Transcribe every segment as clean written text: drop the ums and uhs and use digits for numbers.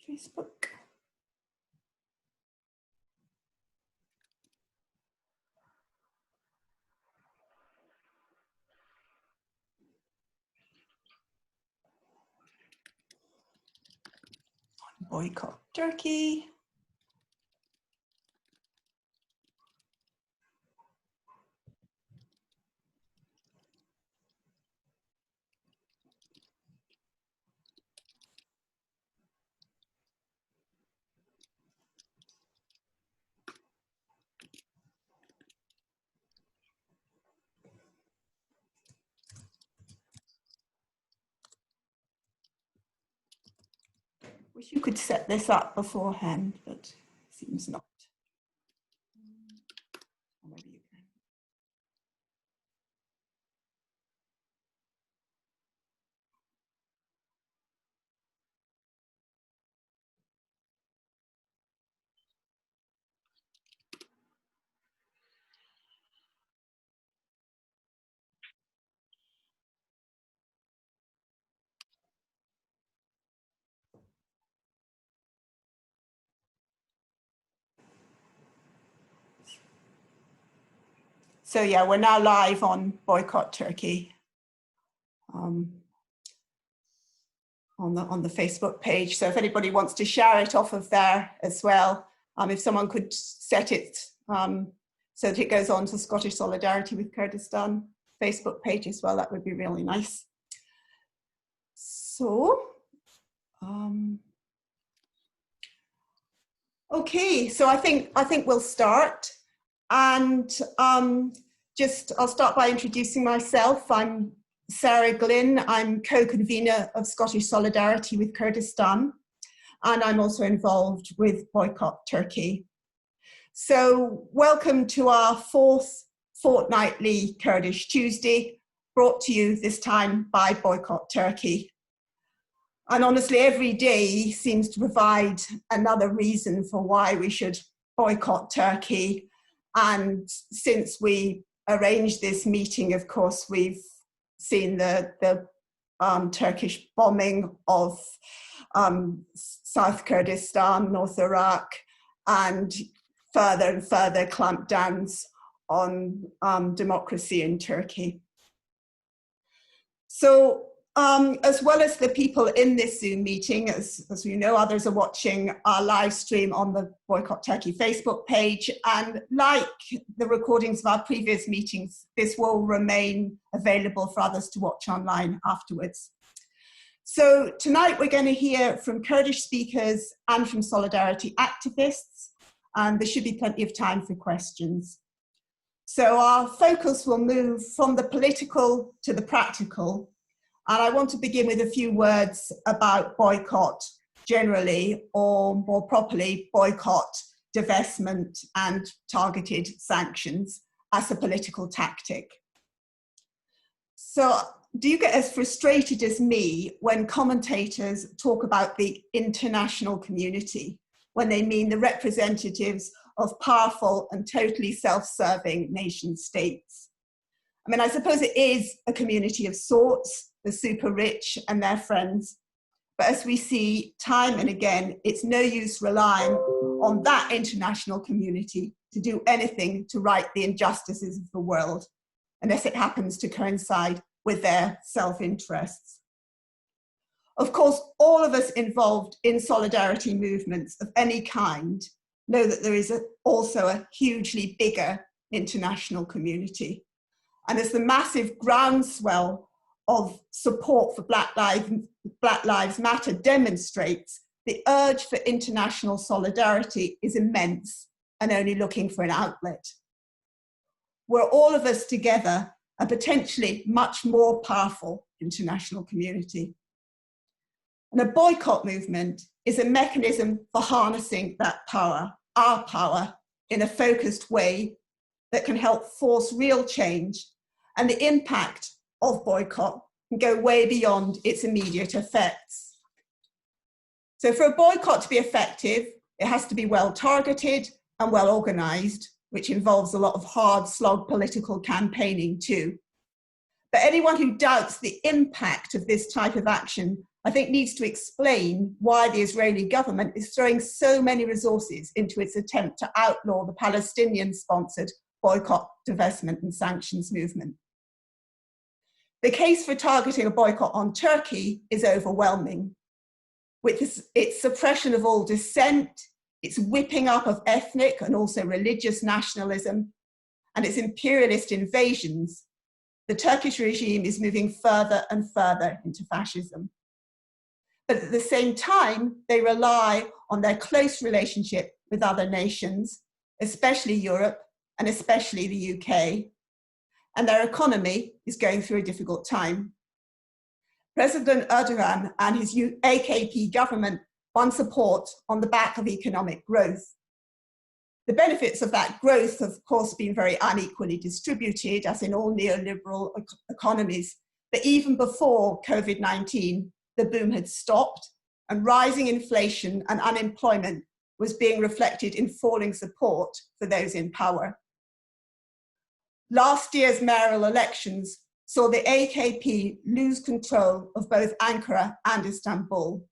Facebook. Boycott Turkey. Wish you could set this up beforehand, but seems not. Or maybe you can. So yeah, we're now live on Boycott Turkey on the Facebook page. So if anybody wants to share it off of there as well, if someone could set it so that it goes on to Scottish Solidarity with Kurdistan Facebook page as well, that would be really nice. So, okay, so I think we'll start. And I'll start by introducing myself. I'm Sarah Glynn. I'm co-convener of Scottish Solidarity with Kurdistan, and I'm also involved with Boycott Turkey. So welcome to our fourth fortnightly Kurdish Tuesday, brought to you this time by Boycott Turkey. And honestly, every day seems to provide another reason for why we should boycott Turkey. And since we arranged this meeting, of course, we've seen the Turkish bombing of South Kurdistan, North Iraq, and further clampdowns on democracy in Turkey. So as well as the people in this Zoom meeting, as we know, others are watching our live stream on the Boycott Turkey Facebook page. And like the recordings of our previous meetings, this will remain available for others to watch online afterwards. So tonight we're going to hear from Kurdish speakers and from Solidarity activists, and there should be plenty of time for questions. So our focus will move from the political to the practical. And I want to begin with a few words about boycott generally, or more properly, boycott, divestment, and targeted sanctions as a political tactic. So do you get as frustrated as me when commentators talk about the international community, when they mean the representatives of powerful and totally self-serving nation states? I mean, I suppose it is a community of sorts, the super rich and their friends. But as we see time and again, it's no use relying on that international community to do anything to right the injustices of the world, unless it happens to coincide with their self-interests. Of course, all of us involved in solidarity movements of any kind know that there is also a hugely bigger international community. And as the massive groundswell of support for Black Lives Matter demonstrates, the urge for international solidarity is immense and only looking for an outlet. We're all of us together a potentially much more powerful international community. And a boycott movement is a mechanism for harnessing that power, our power, in a focused way that can help force real change, and the impact of boycott can go way beyond its immediate effects. So for a boycott to be effective, it has to be well targeted and well organized, which involves a lot of hard slog political campaigning too. But anyone who doubts the impact of this type of action I think needs to explain why the Israeli government is throwing so many resources into its attempt to outlaw the Palestinian-sponsored boycott, divestment and sanctions movement. The case for targeting a boycott on Turkey is overwhelming, with its suppression of all dissent, its whipping up of ethnic and also religious nationalism, and its imperialist invasions. The Turkish regime is moving further and further into fascism. But at the same time, they rely on their close relationship with other nations, especially Europe and especially the UK, and their economy is going through a difficult time. President Erdogan and his AKP government won support on the back of economic growth. The benefits of that growth have, of course, been very unequally distributed, as in all neoliberal economies. But even before COVID-19, the boom had stopped, and rising inflation and unemployment was being reflected in falling support for those in power. Last year's mayoral elections saw the AKP lose control of both Ankara and Istanbul.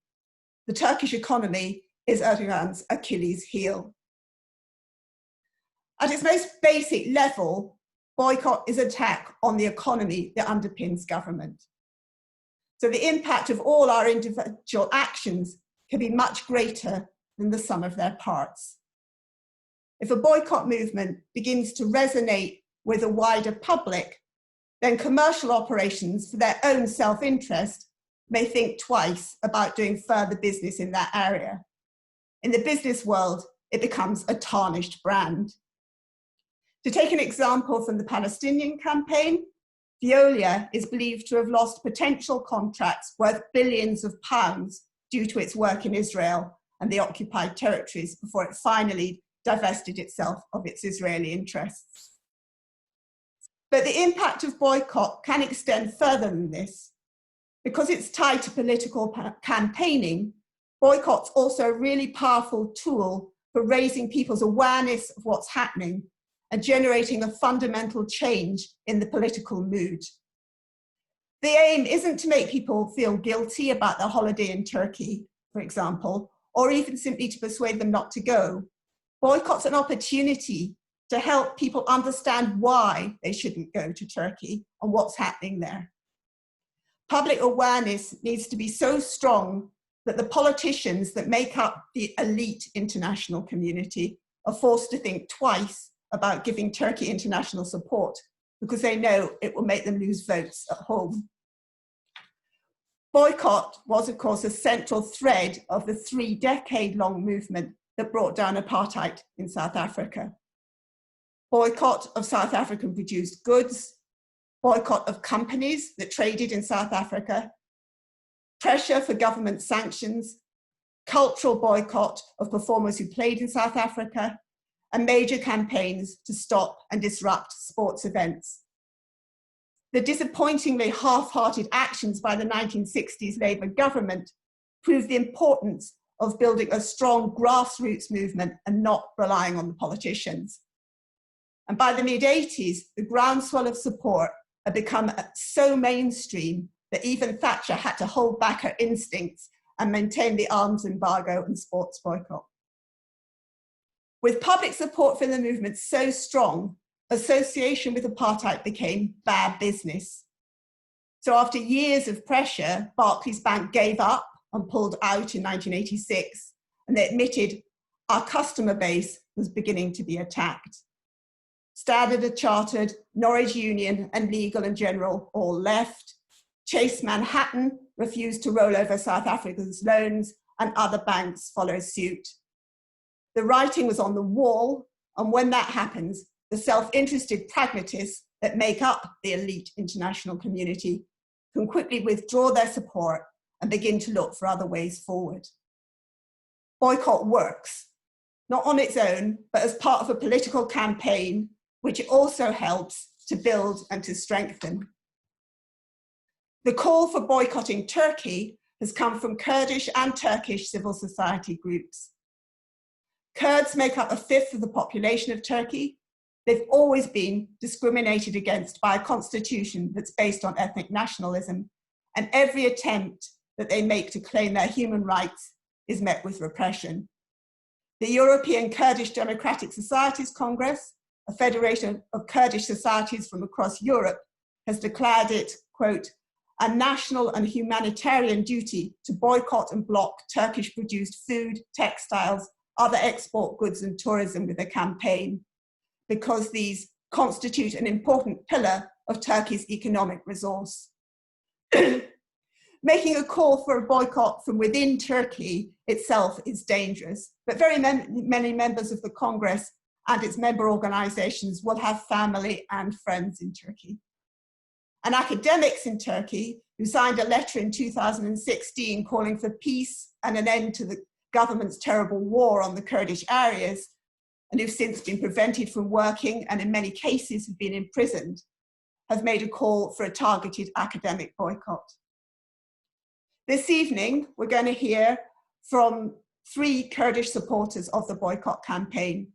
The Turkish economy is Erdogan's Achilles heel. At its most basic level, boycott is an attack on the economy that underpins government. So the impact of all our individual actions can be much greater than the sum of their parts. If a boycott movement begins to resonate with a wider public, then commercial operations for their own self-interest may think twice about doing further business in that area. In the business world, it becomes a tarnished brand. To take an example from the Palestinian campaign, Veolia is believed to have lost potential contracts worth billions of pounds due to its work in Israel and the occupied territories before it finally divested itself of its Israeli interests. But the impact of boycott can extend further than this. Because it's tied to political campaigning, boycott's also a really powerful tool for raising people's awareness of what's happening and generating a fundamental change in the political mood. The aim isn't to make people feel guilty about their holiday in Turkey, for example, or even simply to persuade them not to go. Boycott's an opportunity to help people understand why they shouldn't go to Turkey and what's happening there. Public awareness needs to be so strong that the politicians that make up the elite international community are forced to think twice about giving Turkey international support because they know it will make them lose votes at home. Boycott was, of course, a central thread of the 3-decade-long movement that brought down apartheid in South Africa. Boycott of South African produced goods, boycott of companies that traded in South Africa, pressure for government sanctions, cultural boycott of performers who played in South Africa, and major campaigns to stop and disrupt sports events. The disappointingly half-hearted actions by the 1960s Labour government proved the importance of building a strong grassroots movement and not relying on the politicians. And by the mid-80s, the groundswell of support had become so mainstream that even Thatcher had to hold back her instincts and maintain the arms embargo and sports boycott. With public support for the movement so strong, association with apartheid became bad business. So after years of pressure, Barclays Bank gave up and pulled out in 1986, and they admitted our customer base was beginning to be attacked. Standard Chartered, Norwich Union, and Legal & General all left. Chase Manhattan refused to roll over South Africa's loans, and other banks followed suit. The writing was on the wall, and when that happens, the self-interested pragmatists that make up the elite international community can quickly withdraw their support and begin to look for other ways forward. Boycott works, not on its own, but as part of a political campaign, which it also helps to build and to strengthen. The call for boycotting Turkey has come from Kurdish and Turkish civil society groups. Kurds make up 1/5 of the population of Turkey. They've always been discriminated against by a constitution that's based on ethnic nationalism, and every attempt that they make to claim their human rights is met with repression. The European Kurdish Democratic Societies Congress, a federation of Kurdish societies from across Europe, has declared it, quote, a national and humanitarian duty to boycott and block Turkish-produced food, textiles, other export goods and tourism with a campaign, because these constitute an important pillar of Turkey's economic resource. Making a call for a boycott from within Turkey itself is dangerous, but very many members of the Congress and its member organizations will have family and friends in Turkey. And academics in Turkey who signed a letter in 2016 calling for peace and an end to the government's terrible war on the Kurdish areas, and who've since been prevented from working and in many cases have been imprisoned, have made a call for a targeted academic boycott. This evening, we're going to hear from 3 Kurdish supporters of the boycott campaign.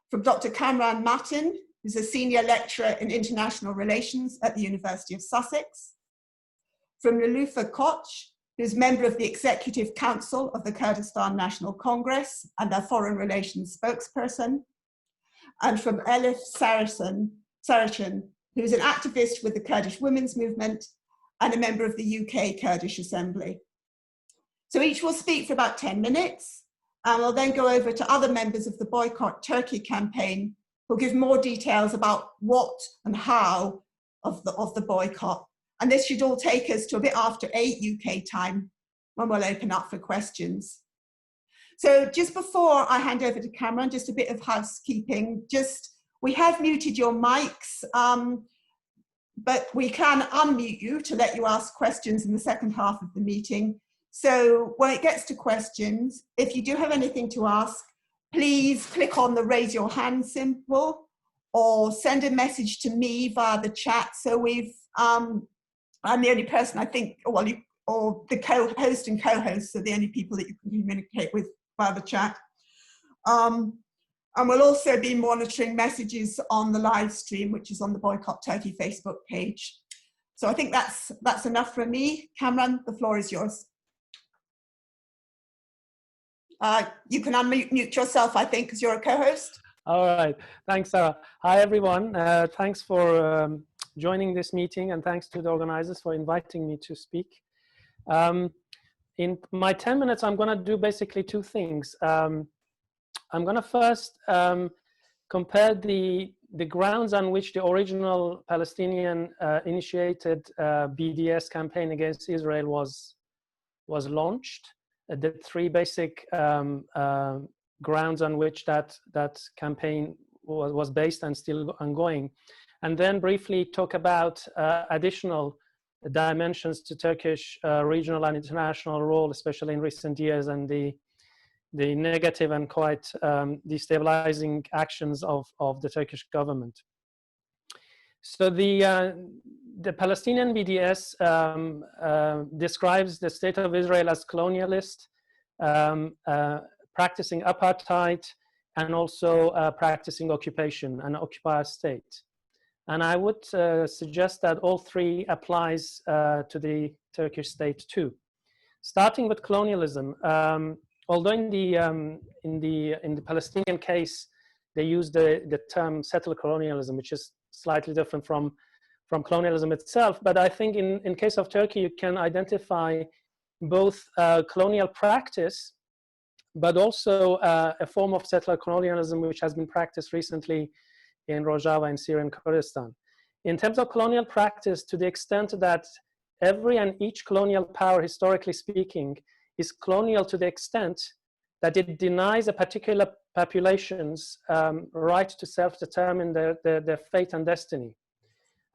From Dr. Kamran Matin, who's a senior lecturer in international relations at the University of Sussex. From Niloufer Koç, who's member of the Executive Council of the Kurdistan National Congress and their foreign relations spokesperson. And from Elif Saracen, who's an activist with the Kurdish Women's Movement and a member of the UK Kurdish Assembly. So each will speak for about 10 minutes, and we'll then go over to other members of the Boycott Turkey campaign who'll give more details about what and how of the boycott. And this should all take us to a bit after 8 UK time, when we'll open up for questions. So just before I hand over to Cameron, just a bit of housekeeping. We have muted your mics, but we can unmute you to let you ask questions in the second half of the meeting. So when it gets to questions, if you do have anything to ask, please click on the raise your hand symbol or send a message to me via the chat. So I'm the only person I think, or the co-host and co-hosts are the only people that you can communicate with via the chat. And we'll also be monitoring messages on the live stream, which is on the Boycott Turkey Facebook page. So I think that's enough from me. Cameron, the floor is yours. You can unmute yourself, I think, because you're a co-host. All right. Thanks, Sarah. Hi, everyone. Thanks for joining this meeting, and thanks to the organizers for inviting me to speak. In my 10 minutes, I'm going to do basically 2 things. I'm going to first compare the grounds on which the original Palestinian initiated BDS campaign against Israel was launched. The 3 basic grounds on which that campaign was based and still ongoing. And then briefly talk about additional dimensions to Turkish regional and international role, especially in recent years, and the negative and quite destabilizing actions of the Turkish government. So the Palestinian BDS describes the state of Israel as colonialist, practicing apartheid, and also practicing occupation, an occupier state. And I would suggest that all 3 applies to the Turkish state too. Starting with colonialism, although in the Palestinian case they use the term settler colonialism, which is slightly different from colonialism itself, but I think in case of Turkey you can identify both colonial practice, but also a form of settler colonialism which has been practiced recently in Rojava in Syrian Kurdistan. In terms of colonial practice, to the extent that every and each colonial power, historically speaking, is colonial to the extent that it denies a particular population's right to self-determine their fate and destiny.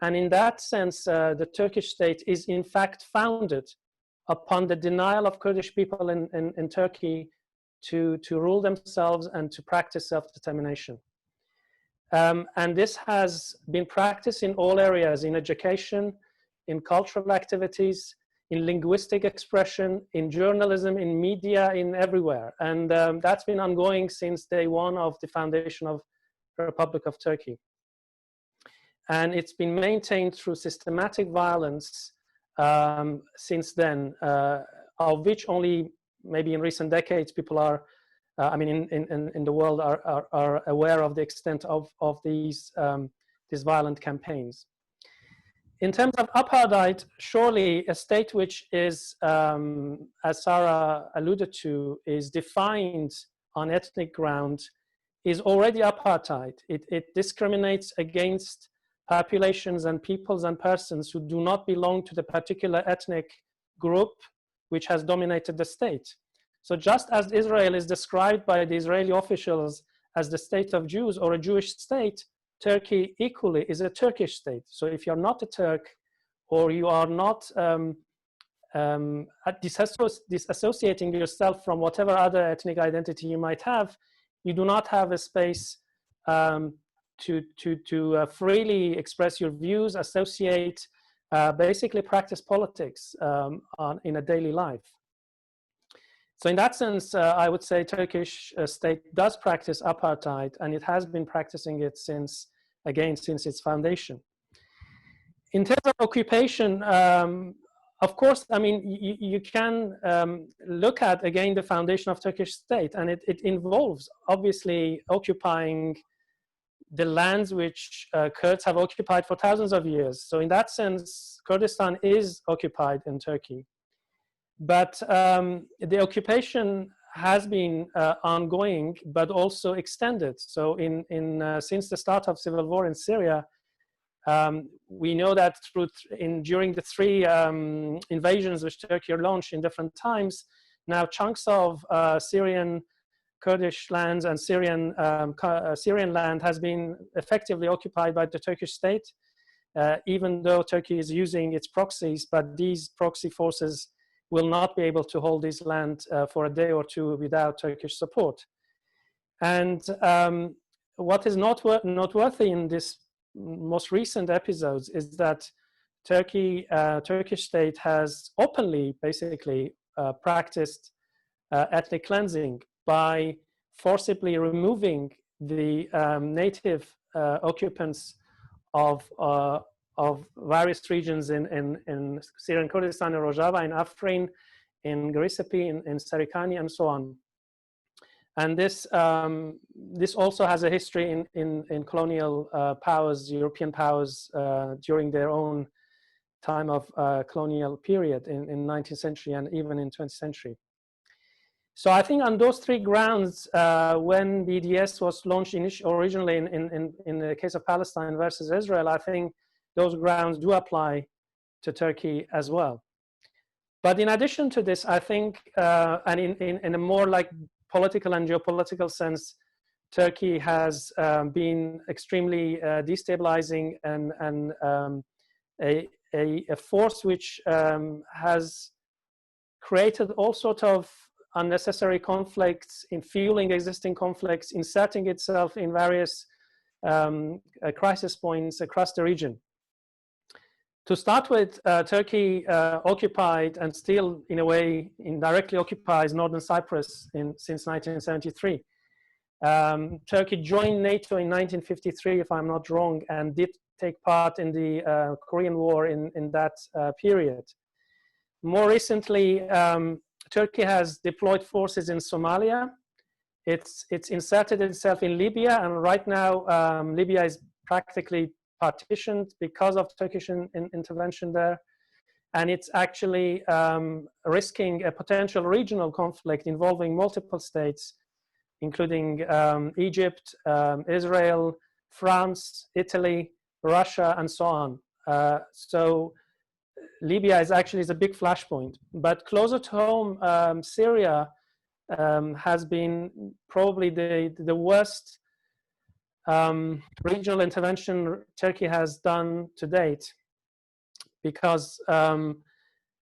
And in that sense, the Turkish state is in fact founded upon the denial of Kurdish people in Turkey to rule themselves and to practice self-determination. And this has been practiced in all areas, in education, in cultural activities, in linguistic expression, in journalism, in media, in everywhere. And that's been ongoing since day 1 of the foundation of the Republic of Turkey. And it's been maintained through systematic violence since then, of which only maybe in recent decades people are, I mean, in the world are aware of the extent of these violent campaigns. In terms of apartheid, surely a state which is, as Sarah alluded to, is defined on ethnic ground is already apartheid. It discriminates against populations and peoples and persons who do not belong to the particular ethnic group which has dominated the state. So just as Israel is described by the Israeli officials as the state of Jews or a Jewish state, Turkey equally is a Turkish state. So if you're not a Turk, or you are not disassociating yourself from whatever other ethnic identity you might have, you do not have a space to freely express your views, associate, basically practice politics in a daily life. So in that sense, I would say Turkish state does practice apartheid, and it has been practicing it since its foundation. In terms of occupation, of course, I mean, you can look at, again, the foundation of Turkish state, and it involves, obviously, occupying the lands which Kurds have occupied for thousands of years. So in that sense, Kurdistan is occupied in Turkey. But the occupation has been ongoing, but also extended. So since the start of civil war in Syria, we know that during the three invasions which Turkey launched in different times, now chunks of Syrian Kurdish lands and Syrian land has been effectively occupied by the Turkish state, even though Turkey is using its proxies, but these proxy forces will not be able to hold this land for a day or two without Turkish support. And what is noteworthy in this most recent episodes is that Turkish state has openly, basically, practiced ethnic cleansing by forcibly removing the native occupants of various regions in Syrian Kurdistan, in Rojava, in Afrin, in Garisepi, in Serikani, and so on. And this also has a history in colonial powers, European powers, during their own time of colonial period in 19th century and even in 20th century. So I think on those three grounds, when BDS was launched originally in the case of Palestine versus Israel, I think those grounds do apply to Turkey as well. But in addition to this, I think, and in a more like political and geopolitical sense, Turkey has been extremely destabilizing and a force which has created all sorts of unnecessary conflicts, in fueling existing conflicts, inserting itself in various crisis points across the region. To start with, Turkey occupied and still, in a way, indirectly occupies northern Cyprus since 1973. Turkey joined NATO in 1953, if I'm not wrong, and did take part in the Korean War in that period. More recently, Turkey has deployed forces in Somalia. It's inserted itself in Libya, and right now Libya is practically partitioned because of Turkish intervention there. And it's actually risking a potential regional conflict involving multiple states, including Egypt, Israel, France, Italy, Russia, and so on. So Libya is a big flashpoint. But closer to home, Syria has been probably the worst regional intervention Turkey has done to date, because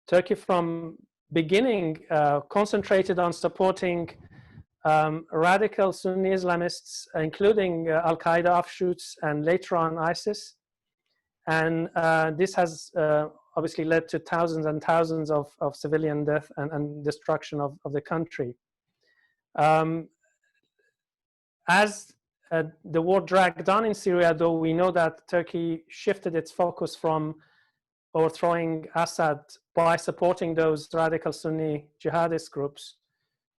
Turkey from beginning concentrated on supporting radical Sunni Islamists, including Al-Qaeda offshoots and later on ISIS. And this has obviously led to thousands and thousands of civilian death and destruction of the country. As the war dragged on in Syria, though, we know that Turkey shifted its focus from overthrowing Assad by supporting those radical Sunni jihadist groups,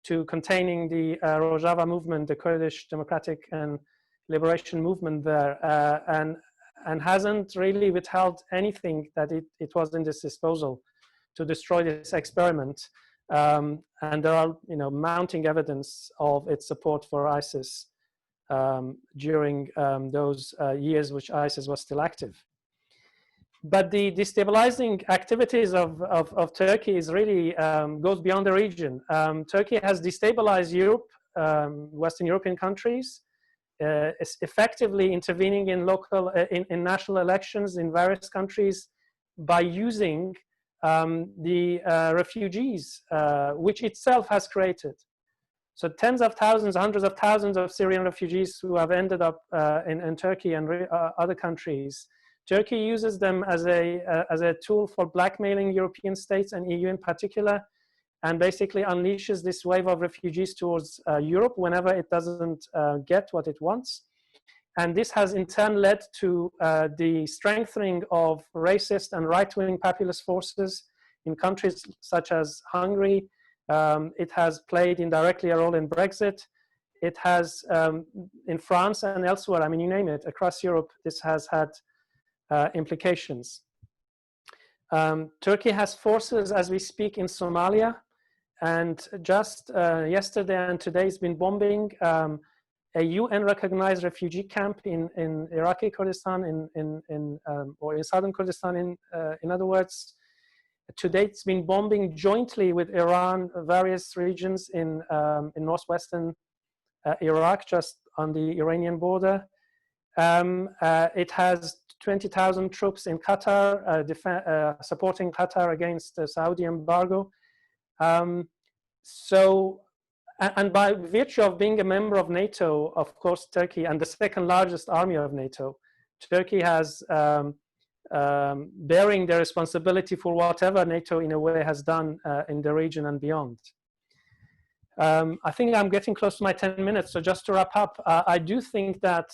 to containing the Rojava movement, the Kurdish democratic and liberation movement there, and hasn't really withheld anything that it was in its disposal to destroy this experiment. And there are, mounting evidence of its support for ISIS during those years which ISIS was still active. But the destabilizing activities of Turkey is really goes beyond the region. Turkey has destabilized Europe, Western European countries, is effectively intervening in in national elections in various countries by using the refugees, which itself has created. So tens of thousands, hundreds of thousands of Syrian refugees who have ended up in Turkey and other countries. Turkey uses them as a tool for blackmailing European states and EU in particular, and basically unleashes this wave of refugees towards Europe whenever it doesn't get what it wants. And this has in turn led to the strengthening of racist and right-wing populist forces in countries such as Hungary. It has played indirectly a role in Brexit. It has in France and elsewhere, I mean, you name it, across Europe, this has had implications. Turkey has forces as we speak in Somalia, and just yesterday and today has been bombing a UN-recognized refugee camp in Iraqi Kurdistan, or in southern Kurdistan, in other words. Today it's been bombing jointly with Iran various regions in northwestern Iraq, just on the Iranian border. It has 20,000 troops in Qatar, supporting Qatar against the Saudi embargo. And by virtue of being a member of NATO, of course, Turkey, and the second largest army of NATO, Turkey has bearing the responsibility for whatever NATO in a way has done in the region and beyond. I think I'm getting close to my 10 minutes, so just to wrap up, I do think that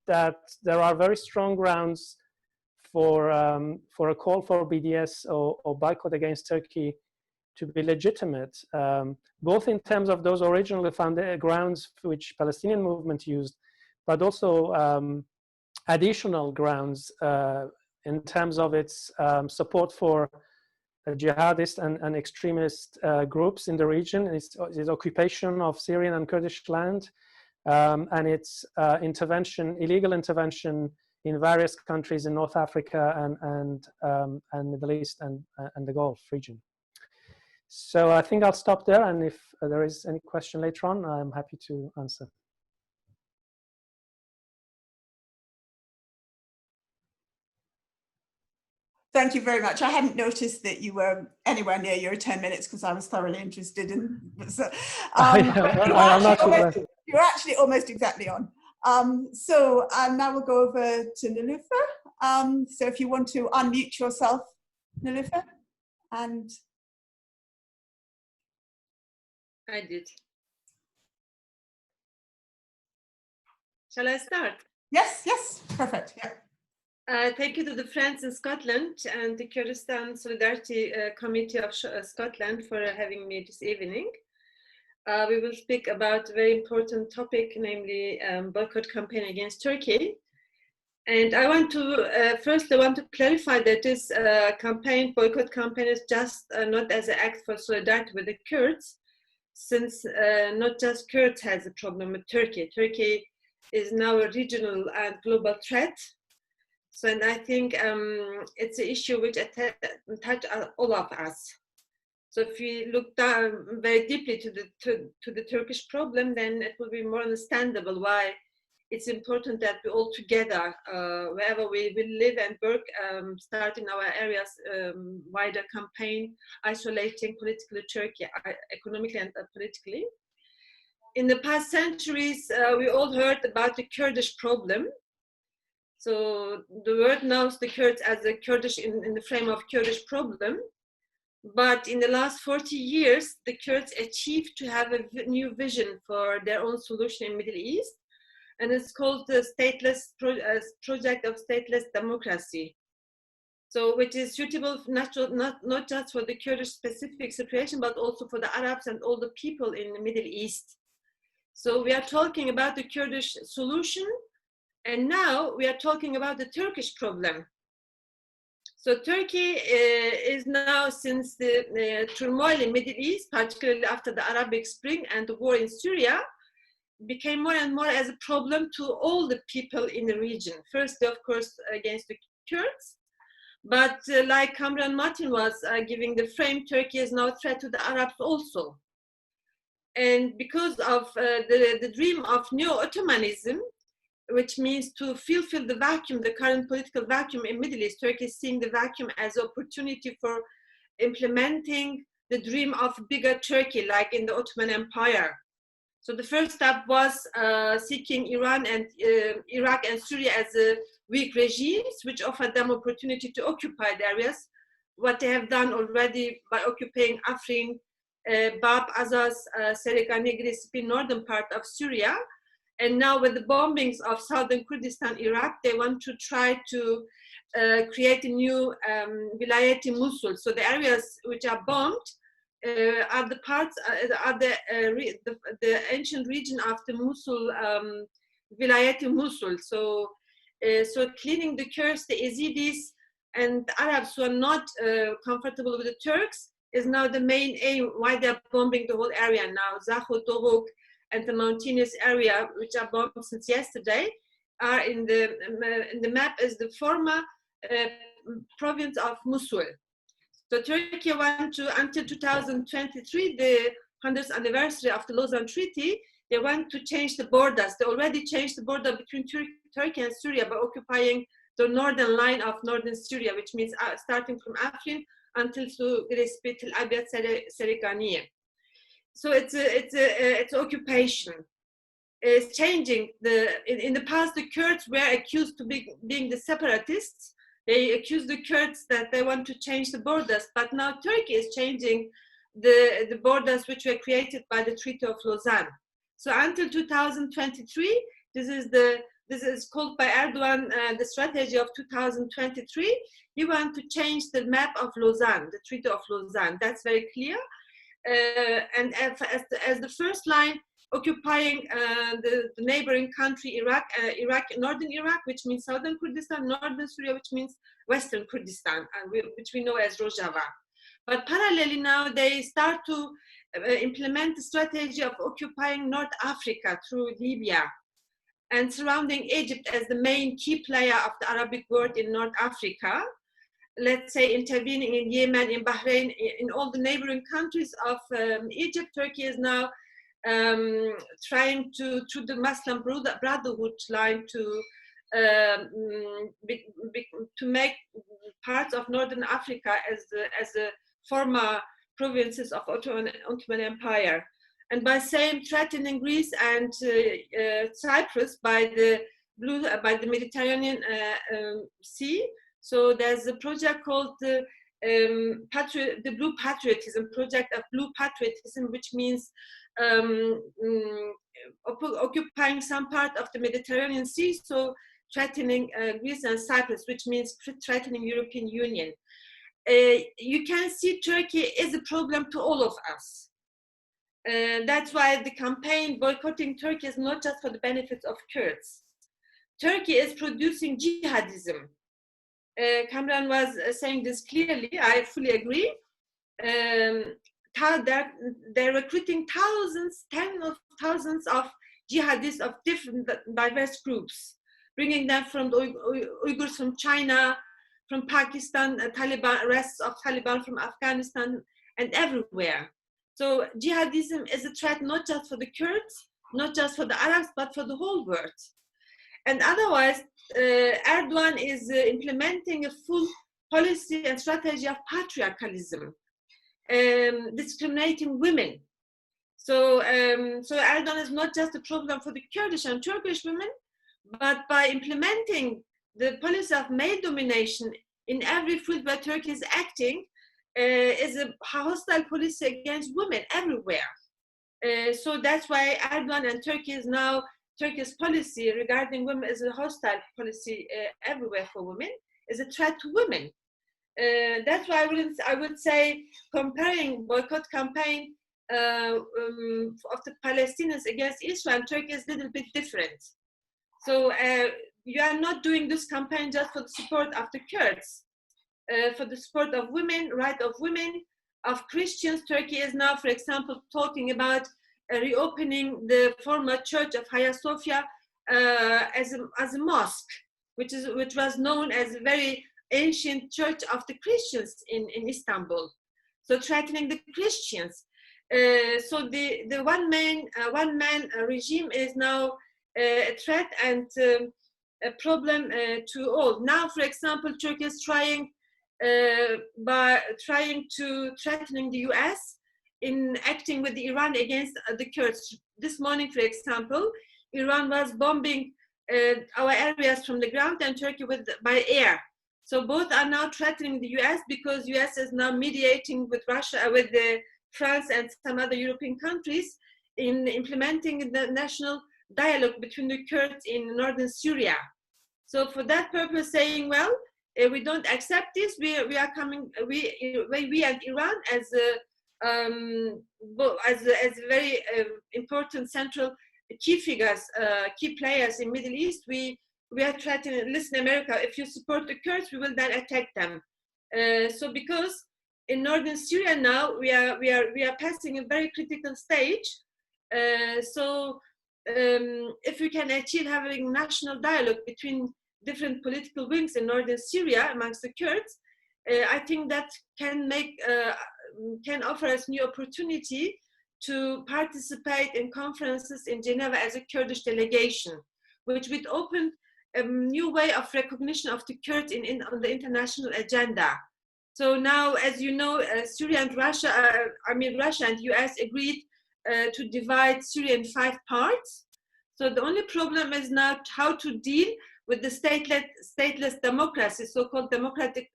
that there are very strong grounds for a call for BDS or boycott against Turkey to be legitimate, both in terms of those originally found grounds which Palestinian movement used, but also additional grounds in terms of its support for jihadist and extremist groups in the region, its occupation of Syrian and Kurdish land, and its illegal intervention in various countries in North Africa and Middle East and the Gulf region. So I think I'll stop there, and if there is any question later on, I'm happy to answer. Thank you very much. I hadn't noticed that you were anywhere near your 10 minutes because I was thoroughly interested in. So, you're actually almost exactly on. So now we'll go over to Niloufer. So if you want to unmute yourself, Niloufer, and. I did. Shall I start? Yes, perfect. Yeah. Thank you to the friends in Scotland and the Kurdistan Solidarity Committee of Scotland for having me this evening. We will speak about a very important topic, namely boycott campaign against Turkey. And I want to, firstly, I want to clarify that this boycott campaign is just not as an act for solidarity with the Kurds, since not just Kurds has a problem with Turkey. Turkey is now a regional and global threat. So, and I think it's an issue which touches all of us. So if we look down very deeply to the Turkish problem, then it will be more understandable why it's important that we all together, wherever we live and work, start in our areas, wider campaign, isolating politically Turkey, economically and politically. In the past centuries, we all heard about the Kurdish problem. So the world knows the Kurds as the Kurdish in the frame of Kurdish problem. But in the last 40 years, the Kurds achieved to have a new vision for their own solution in Middle East. And it's called the project of stateless democracy. So which is suitable not just for the Kurdish specific situation, but also for the Arabs and all the people in the Middle East. So we are talking about the Kurdish solution, and now we are talking about the Turkish problem. So Turkey is now, since the turmoil in Middle East, particularly after the Arabic Spring and the war in Syria, became more and more as a problem to all the people in the region. Firstly, of course, against the Kurds, but like Kamran Martin was giving the frame, Turkey is now a threat to the Arabs also. And because of the dream of neo-Ottomanism, which means to fulfill the vacuum, the current political vacuum in Middle East, Turkey is seeing the vacuum as an opportunity for implementing the dream of bigger Turkey, like in the Ottoman Empire. So the first step was seeking Iran and Iraq and Syria as weak regimes, which offered them opportunity to occupy the areas, what they have done already by occupying Afrin, Bab, Azaz, Serikani, Gresipin, northern part of Syria. And now with the bombings of southern Kurdistan, Iraq, they want to try to create a new Vilayet Mosul. So the areas which are bombed are the parts, are the ancient region of the Mosul, Vilayet Mosul. So, so cleaning the Kurds, the Yazidis, and the Arabs who are not comfortable with the Turks is now the main aim why they're bombing the whole area now. Zaho, Tobruk, and the mountainous area, which are bombed since yesterday, are in the map as the former province of Mosul. So Turkey want to, until 2023, the 100th anniversary of the Lausanne Treaty, they want to change the borders. They already changed the border between Turkey and Syria by occupying the northern line of northern Syria, which means starting from Afrin until to Grespi, Tel Abyad, Serikaniye. So it's occupation. It's changing. In the past, the Kurds were accused to being the separatists. They accused the Kurds that they want to change the borders, but now Turkey is changing the borders which were created by the Treaty of Lausanne. So until 2023, this is called by Erdogan the strategy of 2023. He wants to change the map of Lausanne, the Treaty of Lausanne. That's very clear. And as the first line, occupying the neighboring country, Iraq, northern Iraq, which means southern Kurdistan, northern Syria, which means western Kurdistan, which we know as Rojava. But parallelly now, they start to implement the strategy of occupying North Africa through Libya and surrounding Egypt as the main key player of the Arabic world in North Africa. Let's say intervening in Yemen, in Bahrain, in all the neighboring countries of Egypt. Turkey is now trying to, through the Muslim Brotherhood line, to make parts of Northern Africa as the former provinces of Ottoman Empire, and by same threatening Greece and Cyprus by the Mediterranean Sea. So there's a project called the Blue Patriotism, project of Blue Patriotism, which means occupying some part of the Mediterranean Sea, so threatening Greece and Cyprus, which means threatening European Union. You can see Turkey is a problem to all of us. That's why the campaign boycotting Turkey is not just for the benefits of Kurds. Turkey is producing jihadism. Kamran was saying this clearly, I fully agree. They're recruiting tens of thousands of jihadists of different diverse groups, bringing them from the Uyghurs from China, from Pakistan, Taliban, arrests of Taliban from Afghanistan, and everywhere. So jihadism is a threat not just for the Kurds, not just for the Arabs, but for the whole world. And otherwise, Erdogan is implementing a full policy and strategy of patriarchalism, discriminating women. So Erdogan is not just a problem for the Kurdish and Turkish women, but by implementing the policy of male domination in every field where Turkey is acting, is a hostile policy against women everywhere. So that's why Erdogan and Turkey's policy regarding women is a hostile policy everywhere for women, is a threat to women. That's why I would say comparing boycott campaign of the Palestinians against Israel and Turkey is a little bit different. So you are not doing this campaign just for the support of the Kurds, for the support of women, right of women, of Christians. Turkey is now, for example, talking about reopening the former church of Hagia Sophia as a mosque, which was known as a very ancient church of the Christians in Istanbul. So threatening the Christians. So the one man regime is now a threat and a problem to all. Now, for example, Turkey is trying to threatening the US in acting with Iran against the Kurds. This morning, for example, Iran was bombing our areas from the ground and Turkey by air. So both are now threatening the US because US is now mediating with Russia, with France and some other European countries in implementing the national dialogue between the Kurds in northern Syria. So for that purpose, saying, well, we don't accept this. We are coming. We and Iran as very important central key figures, key players in Middle East. We are threatening. Listen, America, if you support the Kurds, we will then attack them. So because in northern Syria now we are passing a very critical stage. So if we can achieve having national dialogue between different political wings in northern Syria amongst the Kurds, I think that can offer us new opportunity to participate in conferences in Geneva as a Kurdish delegation, which would open a new way of recognition of the Kurds on the international agenda. So now, as you know, Syria and Russia and US agreed to divide Syria in 5 parts. So the only problem is now how to deal with the stateless democracy, so-called democratic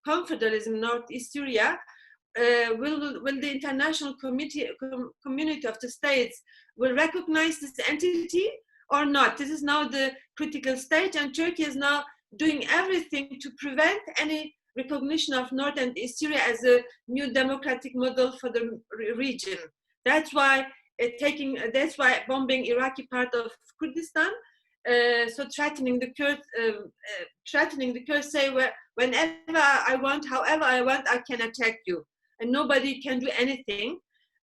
confederalism in Northeast Syria. Will the international community of the states will recognize this entity or not? This is now the critical stage, and Turkey is now doing everything to prevent any recognition of North and East Syria as a new democratic model for the region. That's why bombing Iraqi part of Kurdistan. So threatening the Kurds, say, whenever I want, however I want, I can attack you, and nobody can do anything.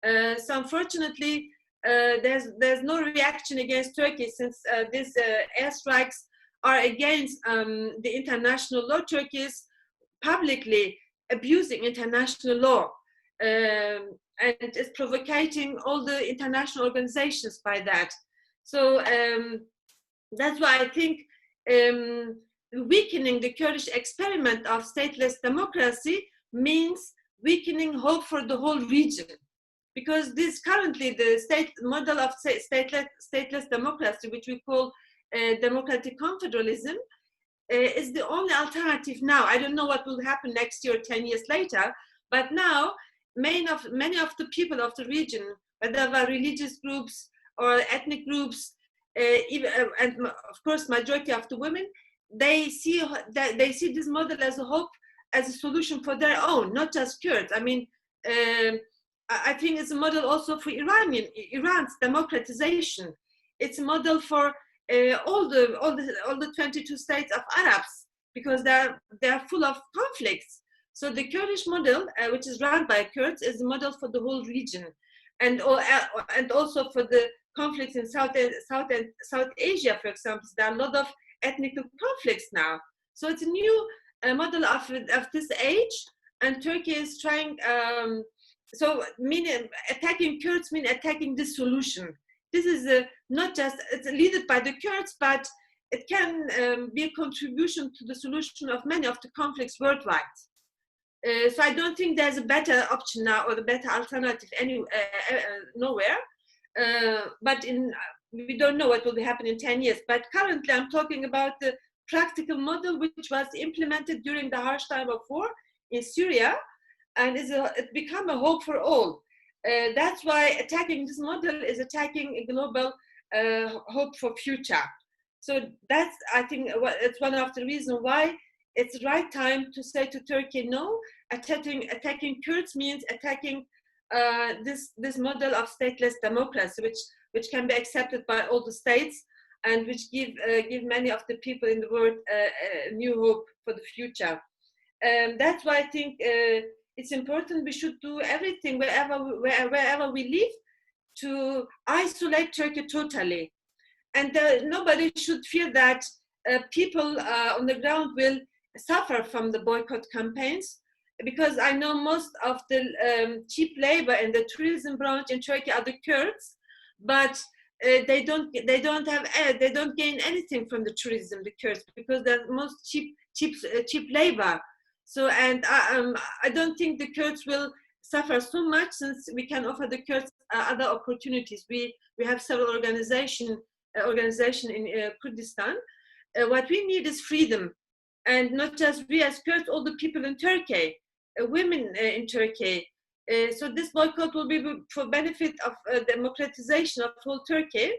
So unfortunately, there's no reaction against Turkey since these airstrikes are against the international law. Turkey is publicly abusing international law and is provocating all the international organizations by that. So that's why I think weakening the Kurdish experiment of stateless democracy means weakening hope for the whole region. Because this currently the state model of stateless democracy, which we call democratic confederalism, is the only alternative now. I don't know what will happen next year, 10 years later, but now many of the people of the region, whether they are religious groups or ethnic groups, and of course majority of the women, they see this model as a hope, as a solution for their own, not just Kurds. I mean, I think it's a model also for Iran's democratization. It's a model for all the 22 states of Arabs, because they're full of conflicts. So the Kurdish model, which is run by Kurds, is a model for the whole region, and also for the conflicts in South Asia, for example. There are a lot of ethnic conflicts now. So it's a new model of this age, and Turkey is trying. So meaning attacking Kurds mean attacking this solution. This is not just, it's led by the Kurds, but it can be a contribution to the solution of many of the conflicts worldwide. So I don't think there's a better option now or the better alternative nowhere. But we don't know what will happen in 10 years. But currently I'm talking about the practical model which was implemented during the harsh time of war in Syria, and it become a hope for all. That's why attacking this model is attacking a global hope for future. So that's, I think, it's one of the reasons why it's the right time to say to Turkey, no, attacking Kurds means attacking this model of stateless democracy, which can be accepted by all the states and which give many of the people in the world a new hope for the future. That's why I think it's important we should do everything wherever we live to isolate Turkey totally. And nobody should fear that people on the ground will suffer from the boycott campaigns, because I know most of the cheap labor in the tourism branch in Turkey are the Kurds, but they don't gain anything from the tourism, the Kurds, because they're most cheap labor. So, and I don't think the Kurds will suffer so much, since we can offer the Kurds other opportunities. We have several organization in Kurdistan. What we need is freedom, and not just we as Kurds, all the people in Turkey, women in Turkey. So this boycott will be for benefit of democratization of whole Turkey,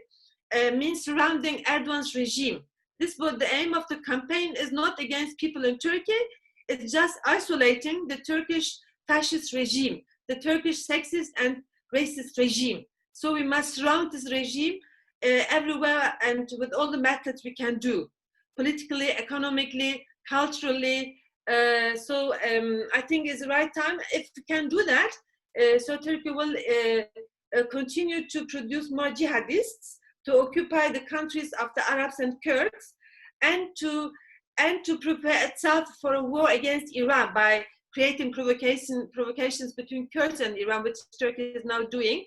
means surrounding Erdogan's regime. This was the aim of the campaign, is not against people in Turkey, it's just isolating the Turkish fascist regime, the Turkish sexist and racist regime. So we must surround this regime everywhere, and with all the methods we can do, politically, economically, culturally. I think it's the right time, if we can do that, so Turkey will continue to produce more jihadists to occupy the countries of the Arabs and Kurds, and to prepare itself for a war against Iran by creating provocations between Kurds and Iran, which Turkey is now doing.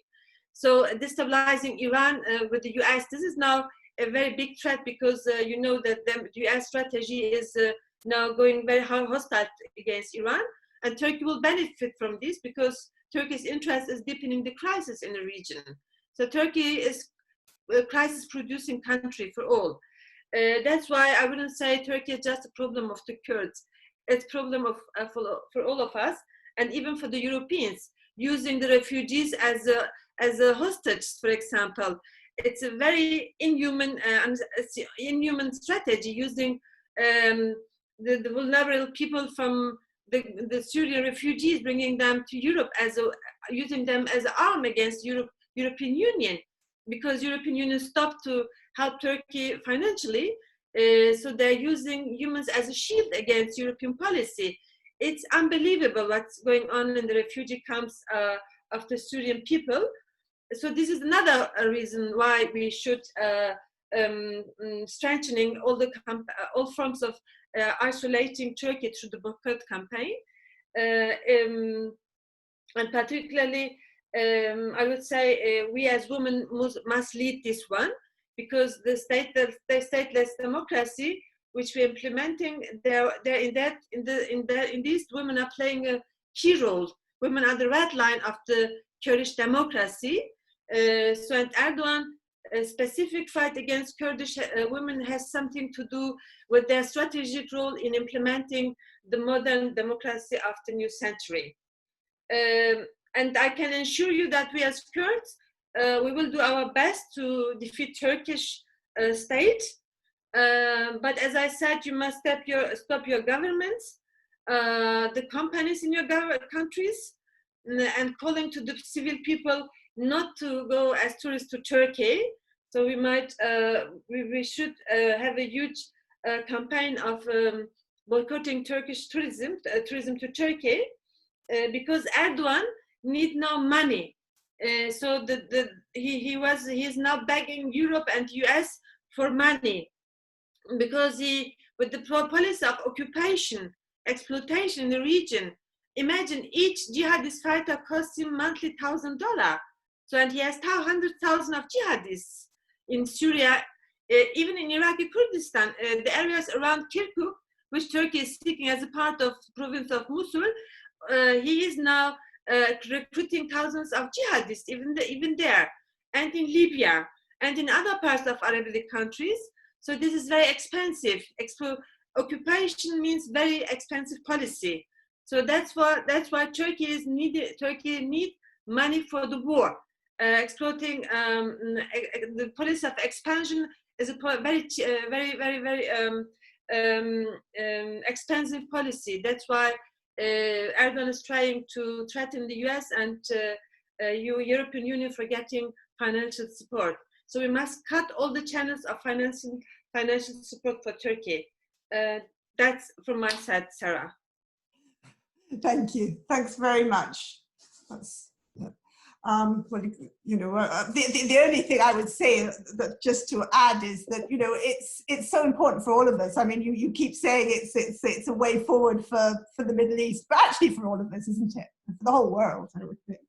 So destabilizing Iran with the US, this is now a very big threat, because you know that the US strategy is now going very hostile against Iran, and Turkey will benefit from this, because Turkey's interest is deepening the crisis in the region. So Turkey is a crisis-producing country for all. That's why I wouldn't say Turkey is just a problem of the Kurds. It's a problem of for all of us, and even for the Europeans, using the refugees as a hostage, for example. It's a very inhuman strategy, using the vulnerable people from the Syrian refugees, bringing them to Europe, using them as an arm against European Union, because European Union stopped to help Turkey financially. So they're using humans as a shield against European policy. It's unbelievable what's going on in the refugee camps of the Syrian people. So this is another reason why we should strengthening all forms of isolating Turkey through the boycott campaign, and particularly I would say we as women must lead this one, because the stateless democracy which we're implementing, in these women are playing a key role. Women are the red line of the Kurdish democracy. So, and Erdogan, a specific fight against Kurdish women has something to do with their strategic role in implementing the modern democracy of the new century. And I can assure you that we as Kurds, we will do our best to defeat Turkish state. But as I said, you must stop your governments, the companies in your countries, and calling to the civil people not to go as tourists to Turkey. So we might, we should have a huge campaign of boycotting Turkish tourism to Turkey, because Erdogan need now money. So he is now begging Europe and US for money, because with the policy of occupation, exploitation in the region. Imagine each jihadist fighter costs him monthly $1,000. So, and he has 100,000 of jihadists in Syria, even in Iraqi Kurdistan, the areas around Kirkuk, which Turkey is seeking as a part of the province of Mosul. He is now recruiting thousands of jihadists, even there, and in Libya, and in other parts of Arabic countries. So this is very expensive. Occupation means very expensive policy. So that's why Turkey needs money for the war. Exploiting the policy of expansion is a very expensive policy. That's why Erdogan is trying to threaten the US and European Union for getting financial support. So we must cut all the channels of financial support for Turkey. That's from my side, Sarah. Thank you. Thanks very much. That's, well, you know, the only thing I would say that just to add is that, you know, it's so important for all of us. I mean, you keep saying it's a way forward for the Middle East, but actually for all of us, isn't it? For the whole world, I would think.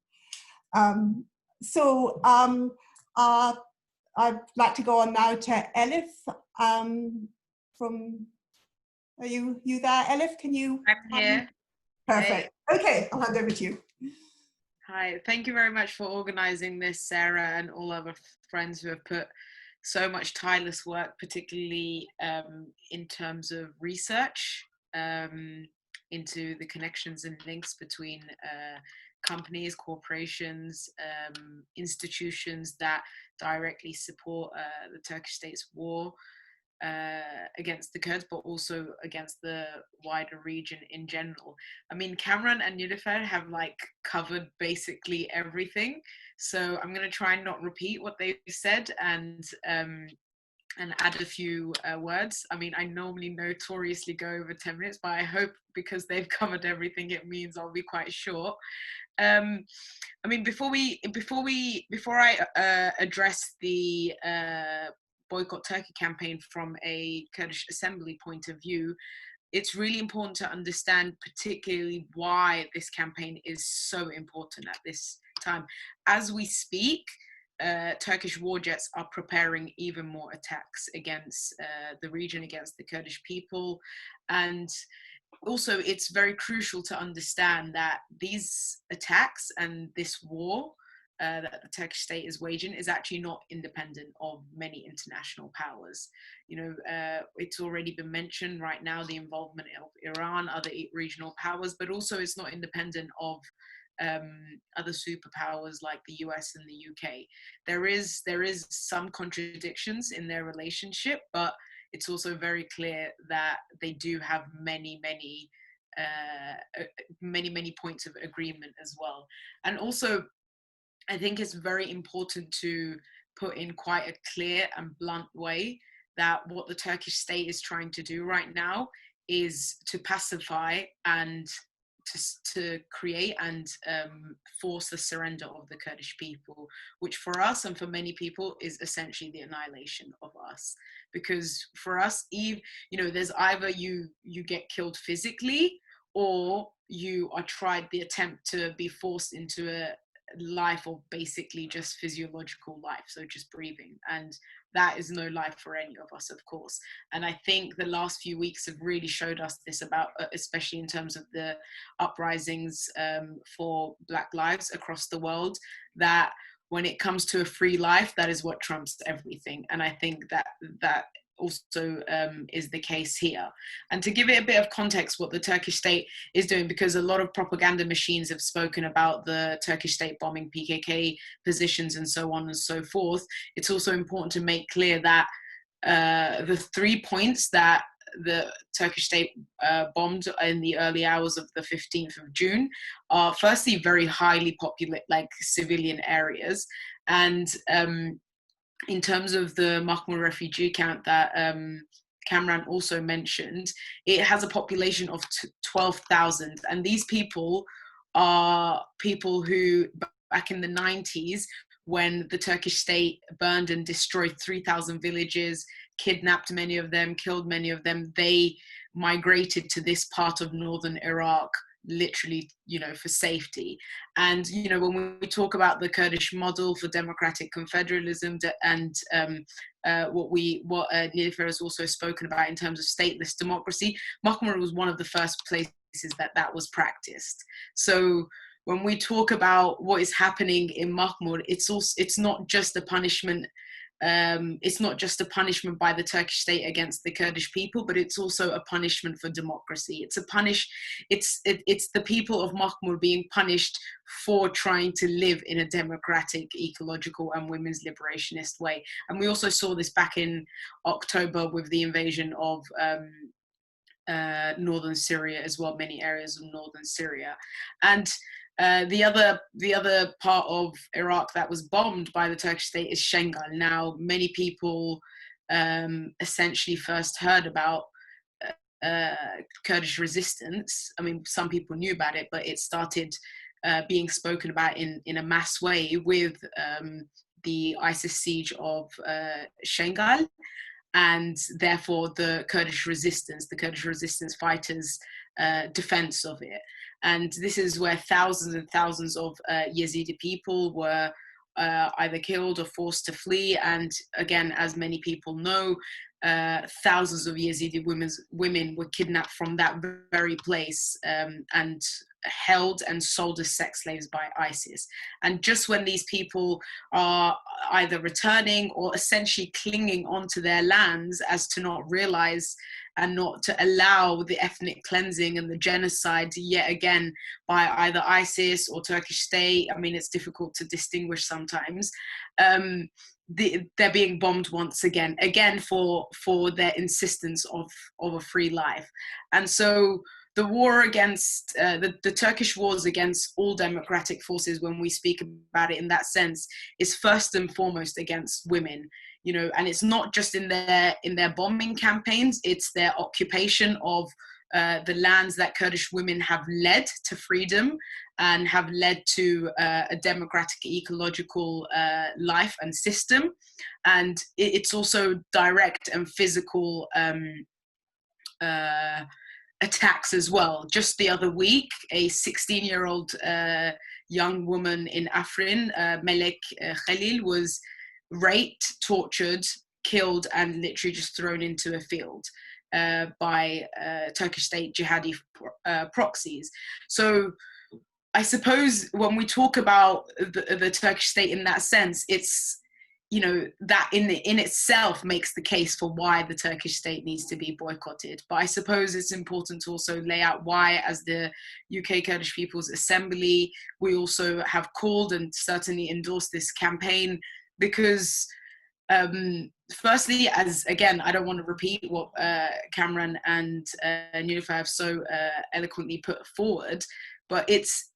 I'd like to go on now to Elif. Are you there, Elif? Can you? I'm here. Perfect. Hey. Okay, I'll hand over to you. Hi, thank you very much for organising this, Sarah, and all other friends who have put so much tireless work, particularly in terms of research into the connections and links between companies, corporations, institutions that directly support the Turkish state's war against the Kurds, but also against the wider region in general. I mean, Kamran and Nilüfer have like covered basically everything, so I'm going to try and not repeat what they've said and add a few words. I mean, I normally notoriously go over 10 minutes, but I hope because they've covered everything, it means I'll be quite short. I mean, before I address the Boycott Turkey campaign from a Kurdish assembly point of view, it's really important to understand particularly why this campaign is so important at this time. As we speak, Turkish war jets are preparing even more attacks against the region, against the Kurdish people. And also, it's very crucial to understand that these attacks and this war that the Turkish state is waging is actually not independent of many international powers. You know, it's already been mentioned right now, the involvement of Iran, other regional powers, but also it's not independent of other superpowers like the US and the UK. There is some contradictions in their relationship, but it's also very clear that they do have many points of agreement as well. And also, I think it's very important to put in quite a clear and blunt way that what the Turkish state is trying to do right now is to pacify and to create and force the surrender of the Kurdish people, which for us and for many people is essentially the annihilation of us. Because for us, you know, there's either you get killed physically, or you are tried the attempt to be forced into a life of basically just physiological life, so just breathing, and that is no life for any of us, of course. And I think the last few weeks have really showed us this, about especially in terms of the uprisings for Black lives across the world, that when it comes to a free life, that is what trumps everything. And I think that also is the case here. And to give it a bit of context what the Turkish state is doing, because a lot of propaganda machines have spoken about the Turkish state bombing PKK positions and so on and so forth, it's also important to make clear that the 3 points that the Turkish state bombed in the early hours of the 15th of June are firstly very highly populated, like civilian areas. And in terms of the Mahmur refugee camp that Kamran also mentioned, it has a population of 12,000. And these people are people who, back in the 90s, when the Turkish state burned and destroyed 3,000 villages, kidnapped many of them, killed many of them, they migrated to this part of northern Iraq, literally, you know, for safety. And, you know, when we talk about the Kurdish model for democratic confederalism and what Nilüfer has also spoken about in terms of stateless democracy, Mahmur was one of the first places that was practiced. So when we talk about what is happening in Mahmur, it's not just a punishment it's not just a punishment by the Turkish state against the Kurdish people, but it's also a punishment for democracy. It's the people of Mahmur being punished for trying to live in a democratic, ecological, and women's liberationist way. And we also saw this back in October with the invasion of northern Syria as well, many areas of northern Syria. And the other part of Iraq that was bombed by the Turkish state is Shengal. Now, many people essentially first heard about Kurdish resistance. I mean, some people knew about it, but it started being spoken about in a mass way with the ISIS siege of Shengal, and therefore the Kurdish resistance fighters' defense of it. And this is where thousands and thousands of Yazidi people were either killed or forced to flee. And again, as many people know, thousands of Yazidi women were kidnapped from that very place and held and sold as sex slaves by ISIS. And just when these people are either returning or essentially clinging onto their lands as to not realize and not to allow the ethnic cleansing and the genocide yet again by either ISIS or Turkish state, I mean, it's difficult to distinguish sometimes, they're being bombed once again for their insistence of a free life. And so the war against, the Turkish wars against all democratic forces, when we speak about it in that sense, is first and foremost against women. You know, and it's not just in their bombing campaigns, it's their occupation of the lands that Kurdish women have led to freedom and have led to a democratic ecological life and system. And it's also direct and physical attacks as well. Just the other week, a 16-year-old young woman in Afrin, Melek Khalil, was raped, tortured, killed, and literally just thrown into a field by Turkish state jihadi proxies. So I suppose when we talk about the Turkish state in that sense, it's, you know, that in itself makes the case for why the Turkish state needs to be boycotted. But I suppose it's important to also lay out why, as the UK Kurdish People's Assembly, we also have called and certainly endorsed this campaign, because firstly, as again, I don't want to repeat what Cameron and Niloufer have so eloquently put forward, but it's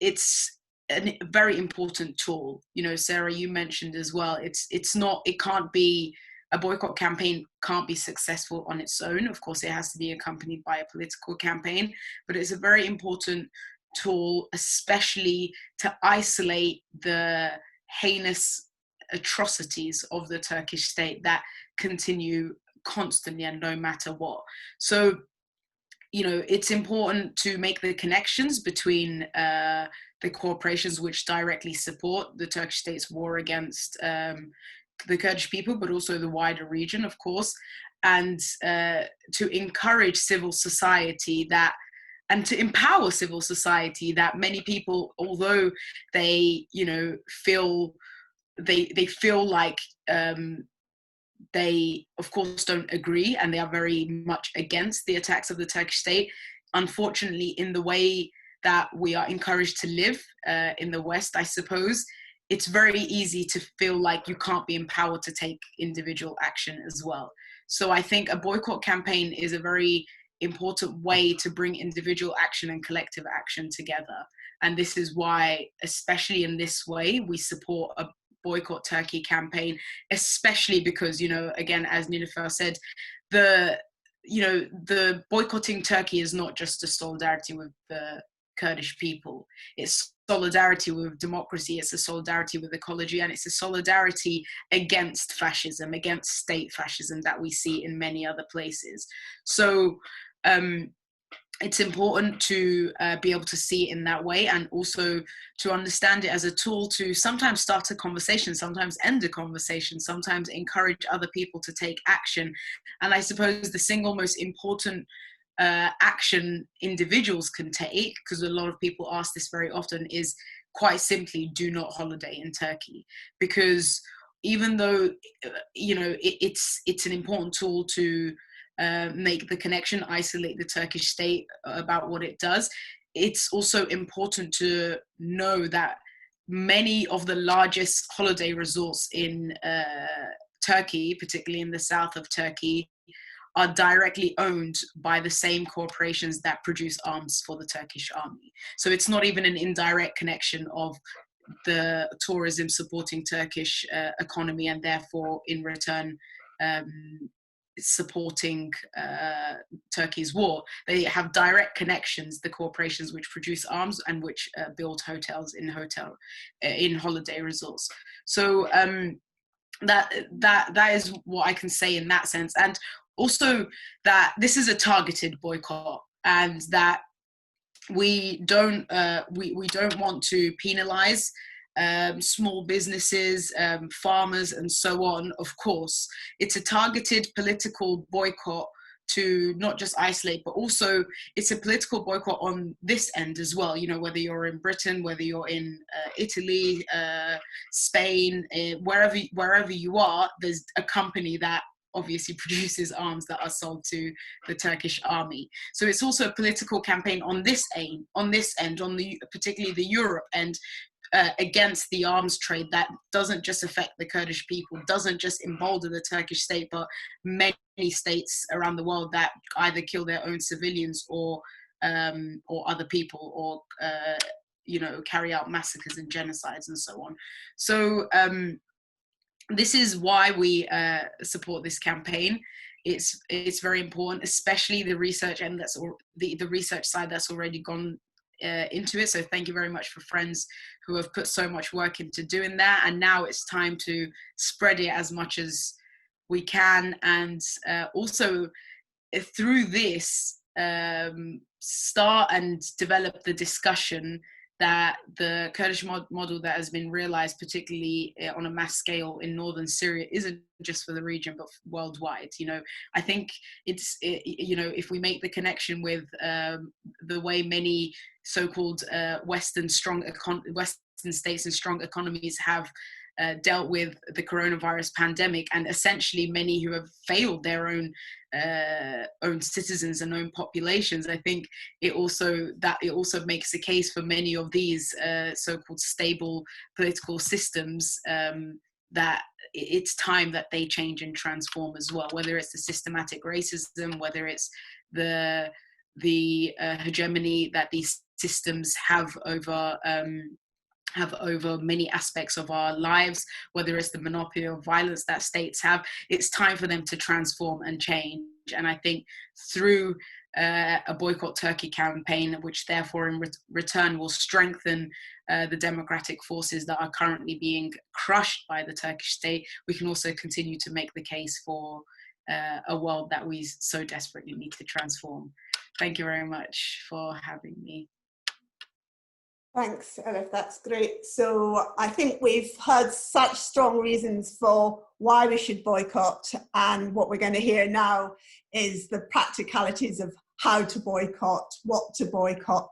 a very important tool. You know, Sarah, you mentioned as well, it can't be, a boycott campaign can't be successful on its own. Of course, it has to be accompanied by a political campaign, but it's a very important tool, especially to isolate the heinous atrocities of the Turkish state that continue constantly and no matter what. So, you know, it's important to make the connections between the corporations which directly support the Turkish state's war against the Kurdish people, but also the wider region, of course, and to encourage civil society and to empower civil society that many people, although they, you know, feel like they, of course, don't agree, and they are very much against the attacks of the Turkish state. Unfortunately, in the way that we are encouraged to live in the West, I suppose, it's very easy to feel like you can't be empowered to take individual action as well. So I think a boycott campaign is a very important way to bring individual action and collective action together. And this is why, especially in this way, we support a Boycott Turkey campaign, especially because, you know, again, as Niloufer said, the boycotting Turkey is not just a solidarity with the Kurdish people. It's solidarity with democracy, it's a solidarity with ecology, and it's a solidarity against fascism, against state fascism that we see in many other places. So it's important to be able to see it in that way, and also to understand it as a tool to sometimes start a conversation, sometimes end a conversation, sometimes encourage other people to take action. And I suppose the single most important action individuals can take, because a lot of people ask this very often, is quite simply do not holiday in Turkey. Because even though it's an important tool to make the connection, isolate the Turkish state about what it does, it's also important to know that many of the largest holiday resorts in Turkey, particularly in the south of Turkey, are directly owned by the same corporations that produce arms for the Turkish army. So it's not even an indirect connection of the tourism supporting Turkish economy, and therefore in return supporting Turkey's war. They have direct connections, the corporations which produce arms and which build hotels in holiday resorts. So that is what I can say in that sense. And also that this is a targeted boycott, and that we don't want to penalize small businesses, farmers, and so on. Of course, it's a targeted political boycott to not just isolate, but also it's a political boycott on this end as well. You know, whether you're in Britain, whether you're in Italy, Spain, wherever you are, there's a company that obviously produces arms that are sold to the Turkish army. So it's also a political campaign on this end, particularly the Europe end, against the arms trade that doesn't just affect the Kurdish people, doesn't just embolden the Turkish state, but many states around the world that either kill their own civilians or other people, or carry out massacres and genocides and so on. So this is why we support this campaign. It's very important, especially the research, and that's the research side that's already gone into it. So thank you very much for friends who have put so much work into doing that. And now it's time to spread it as much as we can, and also through this start and develop the discussion that the Kurdish model that has been realized, particularly on a mass scale in northern Syria, isn't just for the region, but worldwide. I think if we make the connection with the way many so-called Western states and strong economies have dealt with the coronavirus pandemic, and essentially many who have failed their own citizens and own populations, I think it also makes a case for many of these so-called stable political systems that it's time that they change and transform as well, whether it's the systematic racism, whether it's the hegemony that these systems have over many aspects of our lives, whether it's the monopoly of violence that states have. It's time for them to transform and change. And I think through a Boycott Turkey campaign, which therefore in return will strengthen the democratic forces that are currently being crushed by the Turkish state, we can also continue to make the case for a world that we so desperately need to transform. Thank you very much for having me. Thanks, Elif, that's great. So I think we've heard such strong reasons for why we should boycott, and what we're going to hear now is the practicalities of how to boycott, what to boycott,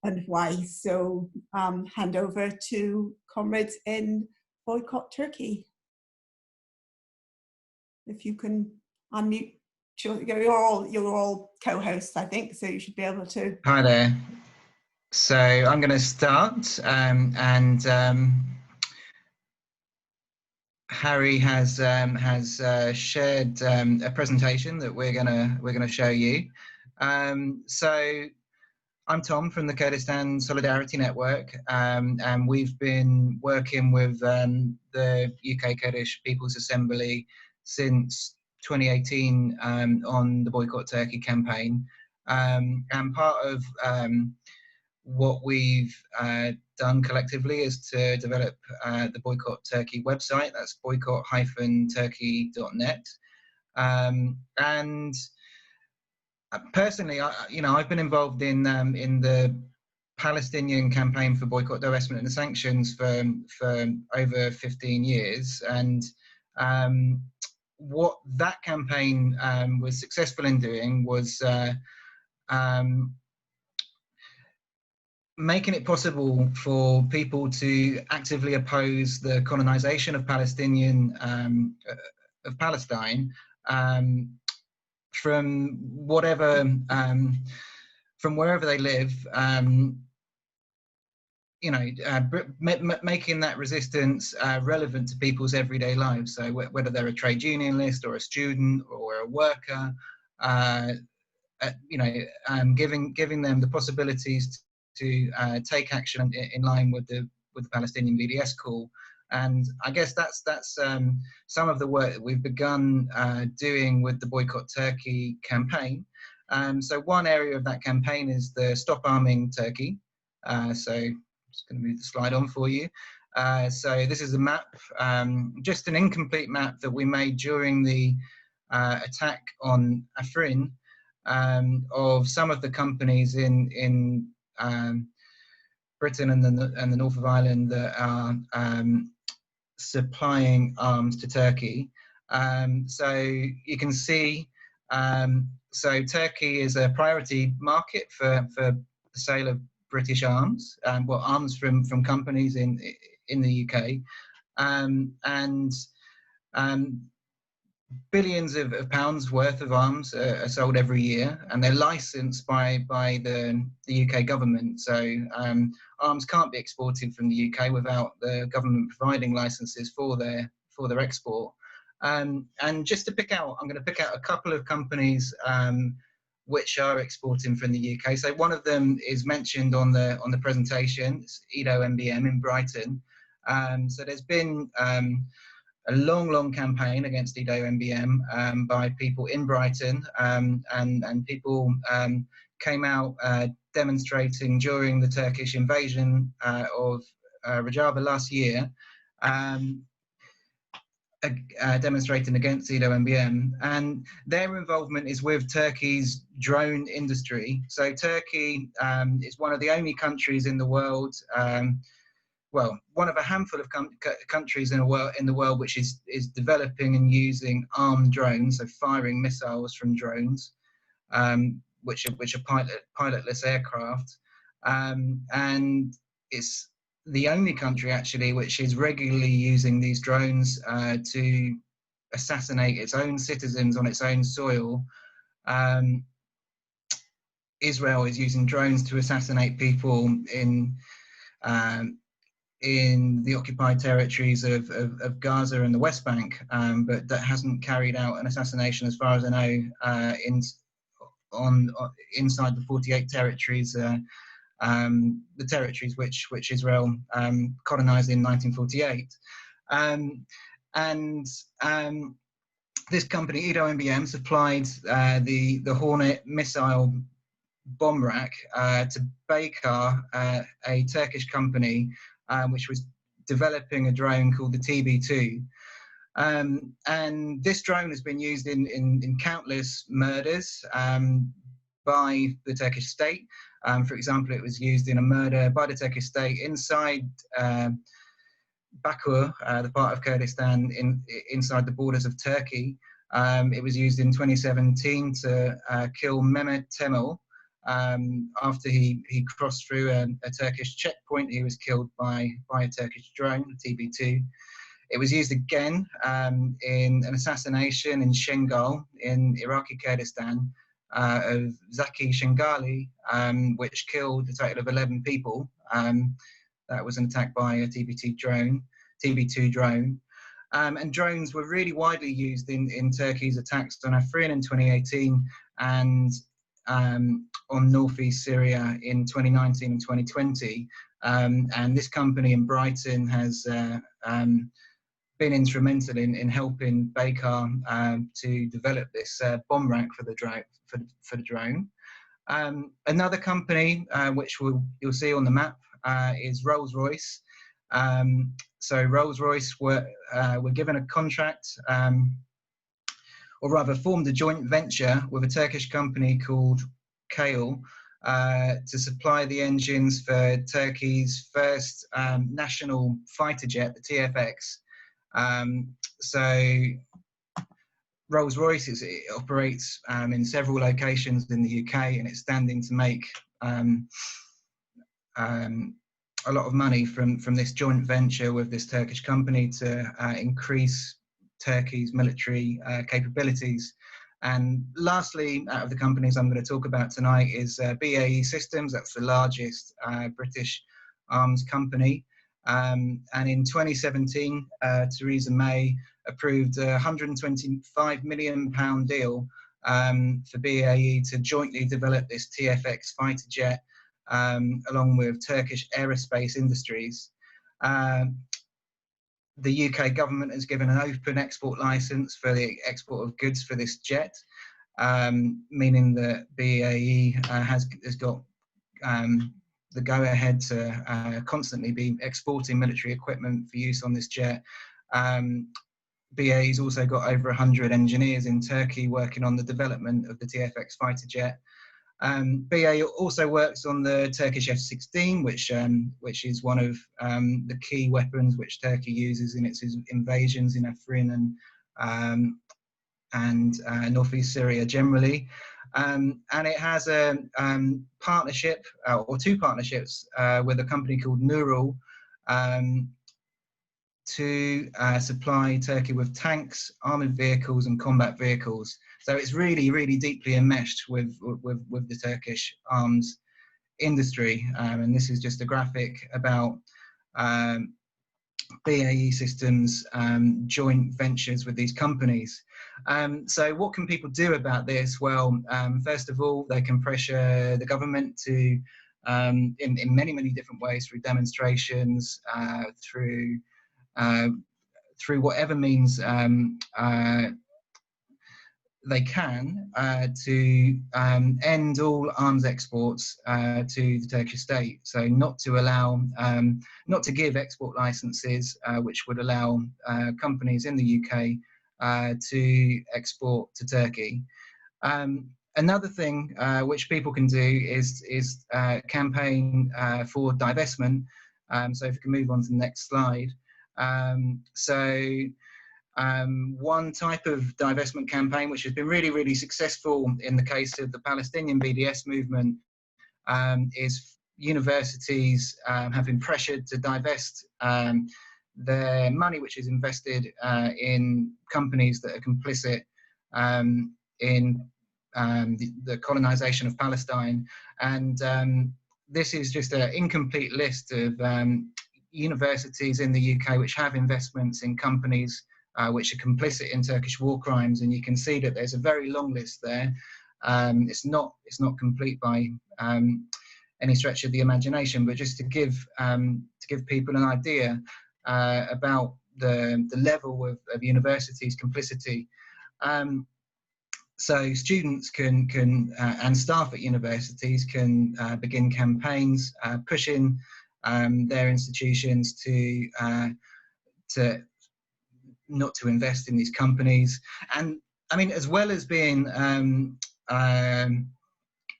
and why. So hand over to comrades in Boycott Turkey. If you can unmute, you're all co-hosts, I think, so you should be able to. Hi there. So I'm going to start, and Harry has shared a presentation that we're gonna show you. So I'm Tom from the Kurdistan Solidarity Network, and we've been working with the UK Kurdish People's Assembly since 2018 on the Boycott Turkey campaign, and part of what we've done collectively is to develop the Boycott Turkey website. That's boycott-turkey.net. And personally, I've been involved in the Palestinian campaign for boycott, divestment, and sanctions for over 15 years. And what that campaign was successful in doing was making it possible for people to actively oppose the colonization of of Palestine from whatever, from wherever they live. You know, making that resistance relevant to people's everyday lives. So whether they're a trade unionist or a student or a worker, you know, giving them the possibilities to take action in line with the Palestinian BDS call. And I guess that's some of the work that we've begun doing with the Boycott Turkey campaign. So one area of that campaign is the Stop Arming Turkey. So I'm just going to move the slide on for you. So this is a map, just an incomplete map that we made during the attack on Afrin, of some of the companies in Britain and the north of Ireland that are supplying arms to Turkey. So you can see, so Turkey is a priority market for the sale of British arms, well, arms from companies in the UK, and billions of pounds worth of arms are sold every year, and they're licensed by the UK government. So arms can't be exported from the UK without the government providing licenses for their export. And just to pick out, I'm going to pick out a couple of companies which are exporting from the UK. So one of them is mentioned on the presentation. It's Edo MBM in Brighton. So there's been a long campaign against Edo MBM by people in Brighton, and people came out demonstrating during the Turkish invasion of Rojava last year, demonstrating against Edo MBM, and their involvement is with Turkey's drone industry. So Turkey is one of the only countries in the world, well, one of a handful of countries in the world which is developing and using armed drones, so firing missiles from drones, which are pilotless aircraft, and it's the only country actually which is regularly using these drones to assassinate its own citizens on its own soil. Israel is using drones to assassinate people in the occupied territories of Gaza and the West Bank, but that hasn't carried out an assassination, as far as I know, inside the 48 territories, the territories which Israel colonized in 1948. This company, Edo MBM, supplied the Hornet missile bomb rack to Boycott, a Turkish company which was developing a drone called the TB2. And this drone has been used in countless murders by the Turkish state. For example, it was used in a murder by the Turkish state inside Bakur, the part of Kurdistan inside the borders of Turkey. It was used in 2017 to kill Mehmet Temel. After he crossed through a Turkish checkpoint, he was killed by a Turkish drone, the TB2. It was used again in an assassination in Shengal in Iraqi Kurdistan of Zaki Shengali, which killed a total of 11 people. That was an attack by a TB2 drone. And drones were really widely used in Turkey's attacks on Afrin in 2018 and on northeast Syria in 2019 and 2020. And this company in Brighton has been instrumental in helping Baker to develop this bomb rack for the drone. Another company which you'll see on the map is Rolls-Royce. So Rolls-Royce were given a contract, or rather formed a joint venture with a Turkish company called Kale to supply the engines for Turkey's first national fighter jet, the TFX. So Rolls-Royce operates in several locations in the UK, and it's standing to make a lot of money from this joint venture with this Turkish company to increase Turkey's military capabilities. And lastly, out of the companies I'm going to talk about tonight is BAE Systems. That's the largest British arms company. And in 2017, Theresa May approved a £125 million deal for BAE to jointly develop this TFX fighter jet along with Turkish aerospace industries. The UK government has given an open export license for the export of goods for this jet, meaning that BAE has got the go-ahead to constantly be exporting military equipment for use on this jet. BAE's also got over 100 engineers in Turkey working on the development of the TFX fighter jet. BAE also works on the Turkish F-16, which is one of the key weapons which Turkey uses in its invasions in Afrin and northeast Syria generally. And it has a partnership, or two partnerships, with a company called Nurul to supply Turkey with tanks, armoured vehicles and combat vehicles. So it's really, really deeply enmeshed with the Turkish arms industry. And this is just a graphic about BAE Systems joint ventures with these companies. So what can people do about this? Well, first of all, they can pressure the government to, in many, many different ways, through demonstrations, through whatever means they can, to end all arms exports to the Turkish state. So not to allow, not to give export licenses which would allow companies in the UK to export to Turkey. Another thing which people can do is campaign for divestment. So if we can move on to the next slide. One type of divestment campaign which has been really, really successful in the case of the Palestinian BDS movement is universities have been pressured to divest their money which is invested in companies that are complicit in the colonization of Palestine. And this is just an incomplete list of universities in the UK which have investments in companies which are complicit in Turkish war crimes, and you can see that there's a very long list there. It's not complete by any stretch of the imagination, but just to give people an idea about the level of universities' complicity. So students can and staff at universities can begin campaigns pushing their institutions to not to invest in these companies. And I mean, as well as being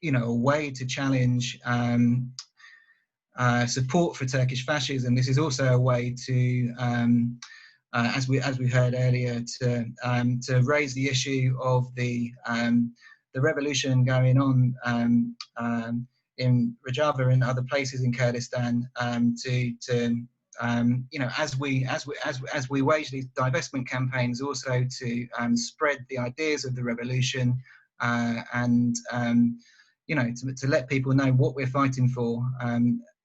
you know, a way to challenge support for Turkish fascism, this is also a way to as we heard earlier, to raise the issue of the revolution going on in Rojava and other places in Kurdistan, you know, as we wage these divestment campaigns, also to spread the ideas of the revolution and you know, to let people know what we're fighting for,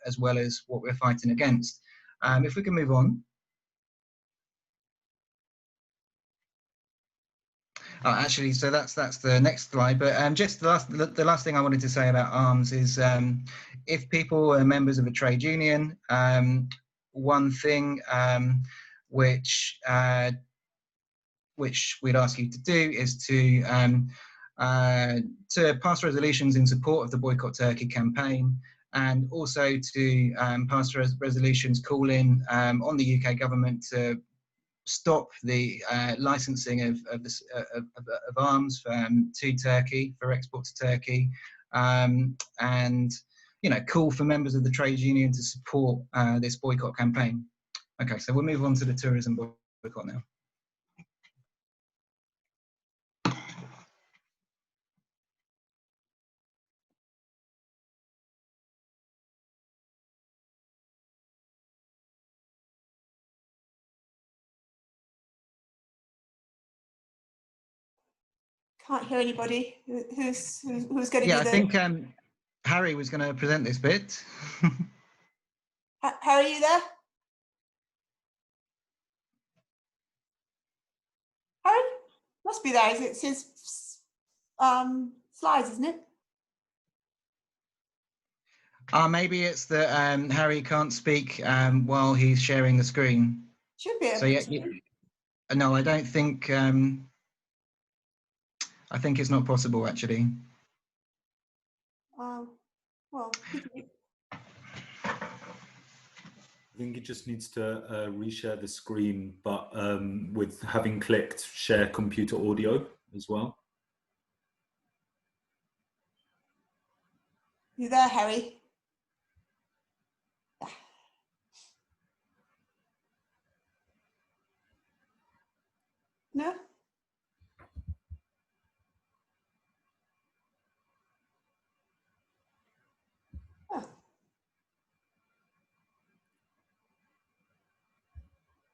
as well as what we're fighting against. If we can move on. Oh, actually, so that's the next slide. But just the last thing I wanted to say about arms is, if people are members of a trade union, one thing which we'd ask you to do is to pass resolutions in support of the Boycott Turkey campaign, and also to pass resolutions calling on the UK government to stop the licensing of arms to Turkey, for export to Turkey, and you know, call for members of the trade union to support this boycott campaign. Okay, so we'll move on to the tourism boycott now. Can't hear anybody. Who's going to Yeah, do I think Harry was going to present this bit. Harry, are you there? Harry? Must be there. It's his slides, isn't it? Maybe it's that Harry can't speak while he's sharing the screen. Should be able So yeah, to. no, I don't think. I think it's not possible actually. Well, I think it just needs to reshare the screen, but with having clicked share computer audio as well. you there, Harry? No? Oh.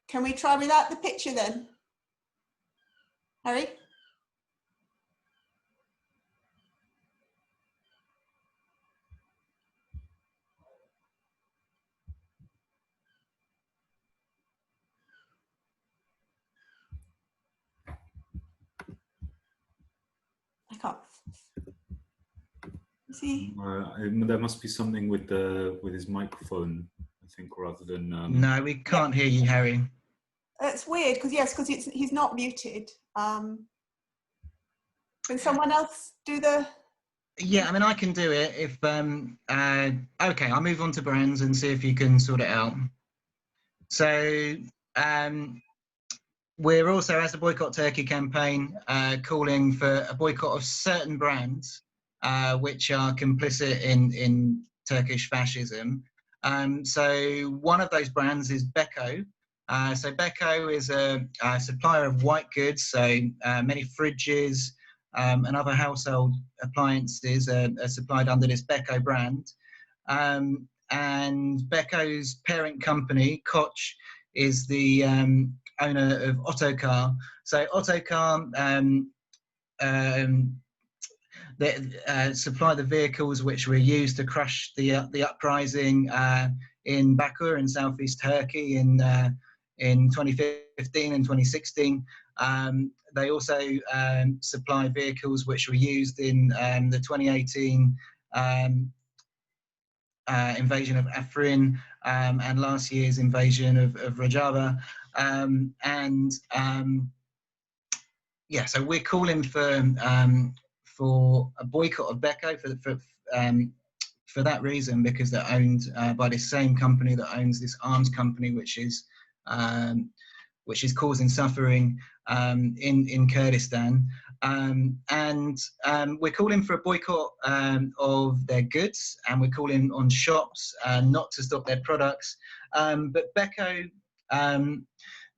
Can we try without the picture then? Harry? I can't. See? There must be something with his microphone, I think, rather than. No, we can't hear you, Harry. It's weird because he's not muted. Can someone else do the? Yeah, I mean, I can do it if. Okay, I'll move on to brands and see if you can sort it out. So we're also, as a Boycott Turkey campaign, calling for a boycott of certain brands which are complicit in Turkish fascism. So one of those brands is Beko. So Beko is a supplier of white goods, so many fridges and other household appliances are supplied under this Beko brand. And Beko's parent company, Koç, is the owner of Otokar. So Otokar they supply the vehicles which were used to crush the uprising in Bakur in southeast Turkey in 2015 and 2016. They also supply vehicles which were used in the 2018 invasion of Afrin and last year's invasion of Rojava. Yeah, so we're calling for a boycott of Beko for that reason, because they're owned by the same company that owns this arms company, which is causing suffering in Kurdistan. We're calling for a boycott of their goods, and we're calling on shops not to stock their products. But Beko,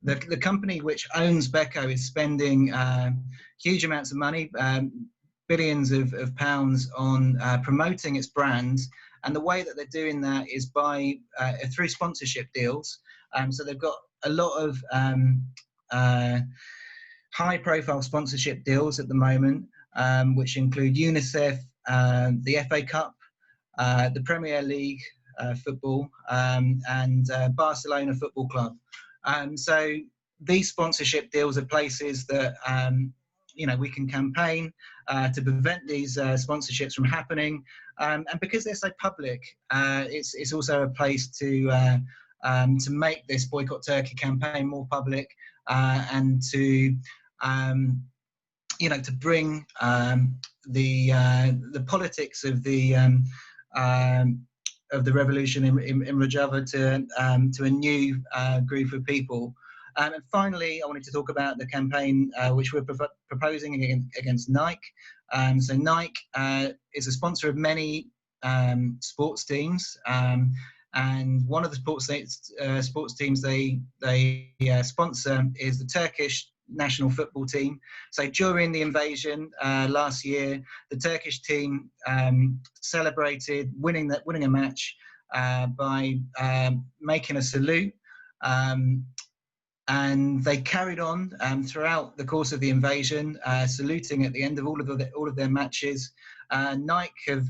the company which owns Beko, is spending huge amounts of money, billions of pounds on promoting its brands. And the way that they're doing that is by through sponsorship deals. So they've got a lot of high-profile sponsorship deals at the moment, which include UNICEF, the FA Cup, the Premier League football, and Barcelona Football Club. So these sponsorship deals are places that we can campaign to prevent these sponsorships from happening, and because they're so public, it's also a place to make this Boycott Turkey campaign more public, and to to bring the politics of the revolution in Rojava to a new group of people. And finally, I wanted to talk about the campaign which we're proposing against Nike. So Nike is a sponsor of many sports teams, and one of the sports teams they sponsor is the Turkish national football team. So during the invasion last year, the Turkish team celebrated winning a match by making a salute and they carried on throughout the course of the invasion, saluting at the end of all of their matches. Nike have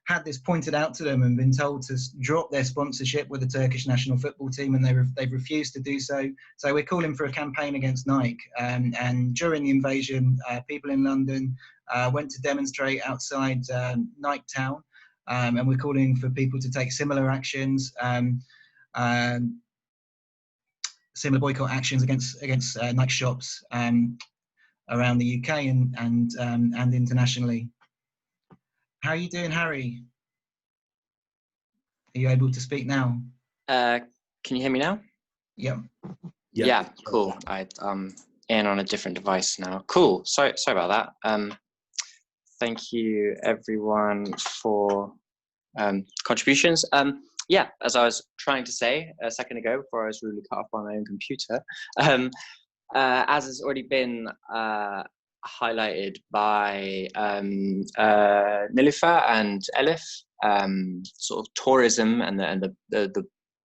had this pointed out to them and been told to drop their sponsorship with the Turkish national football team, and they've refused to do so. So we're calling for a campaign against Nike. And during the invasion, people in London went to demonstrate outside Nike Town, and we're calling for people to take similar actions, similar boycott actions against Nike shops around the UK and internationally. How are you doing, Harry? Are you able to speak now? Can you hear me now? Yep. Yeah, cool. I'm in on a different device now. Cool. Sorry about that. Thank you everyone for contributions. Yeah, as I was trying to say a second ago before I was really cut off by my own computer, as has already been highlighted by Nilüfer and Elif, sort of tourism and the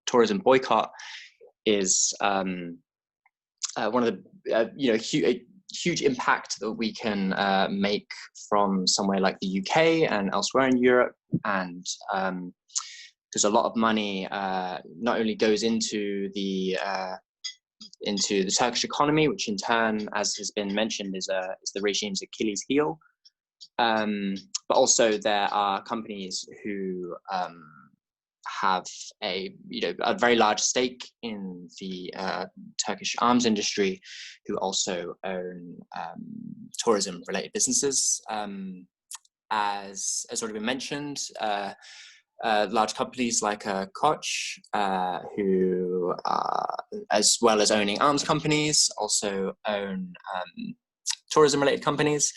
tourism boycott is one of the huge impact that we can make from somewhere like the UK and elsewhere in Europe, and because a lot of money not only goes into the Turkish economy, which in turn, as has been mentioned, is the regime's Achilles heel. But also there are companies who have a very large stake in the Turkish arms industry, who also own tourism-related businesses. As has already been mentioned, large companies like Koç, who, as well as owning arms companies, also own tourism-related companies.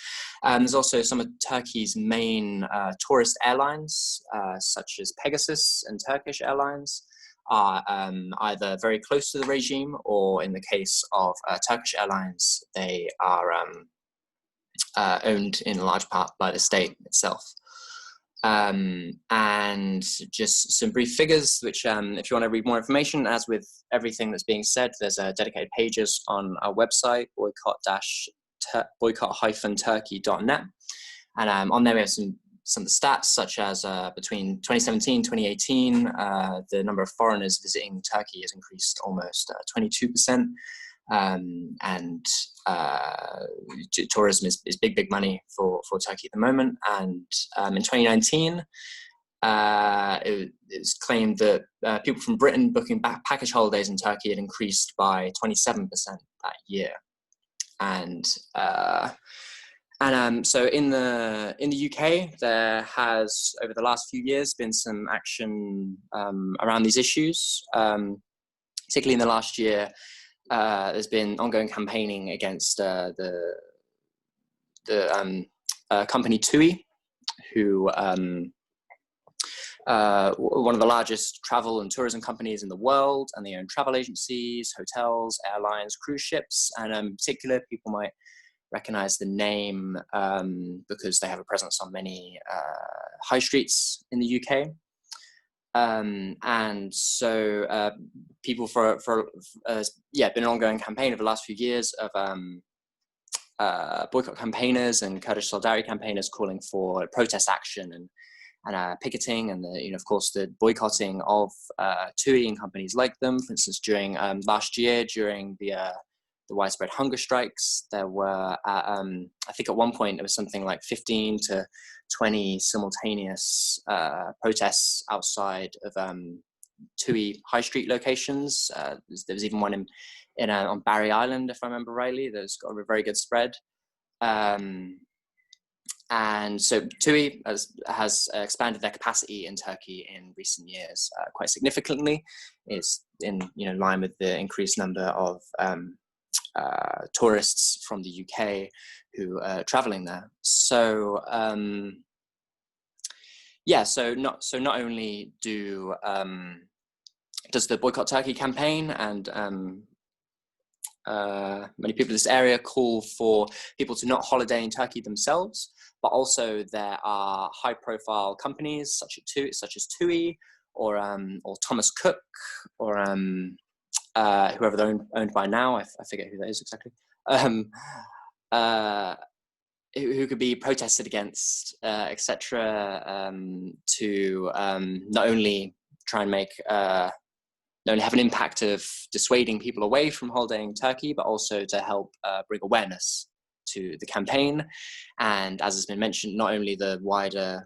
There's also some of Turkey's main tourist airlines, such as Pegasus and Turkish Airlines, are either very close to the regime, or in the case of Turkish Airlines, they are owned in large part by the state itself. And just some brief figures, which if you want to read more information, as with everything that's being said, there's dedicated pages on our website, boycott-turkey.net, and on there we have some of the stats, such as between 2017 and 2018, the number of foreigners visiting Turkey has increased almost 22%, and tourism is big money for Turkey at the moment. And in 2019, it was claimed that people from Britain booking package holidays in Turkey had increased by 27% that year. And so in the UK, there has over the last few years been some action around these issues. Particularly in the last year, there's been ongoing campaigning against the company TUI, who one of the largest travel and tourism companies in the world, and they own travel agencies, hotels, airlines, cruise ships, and in particular, people might recognize the name because they have a presence on many high streets in the UK. And so people been an ongoing campaign over the last few years of boycott campaigners and Kurdish solidarity campaigners calling for protest action and picketing, and of course the boycotting of TUI and companies like them. For instance, during last year, during the widespread hunger strikes, there were I think at one point there was something like 15 to 20 simultaneous protests outside of TUI high street locations. There was even one on Barry Island, if I remember rightly, that's got a very good spread. And so TUI has expanded their capacity in Turkey in recent years quite significantly. It's in line with the increased number of tourists from the UK who are traveling there. So so not only does the Boycott Turkey campaign and many people in this area call for people to not holiday in Turkey themselves, but also there are high-profile companies such as TUI or Thomas Cook or whoever they're owned by now, I forget who that is exactly, who could be protested against, etc., to not only try and make, not only have an impact of dissuading people away from holidaying in Turkey, but also to help bring awareness to the campaign. And as has been mentioned, not only the wider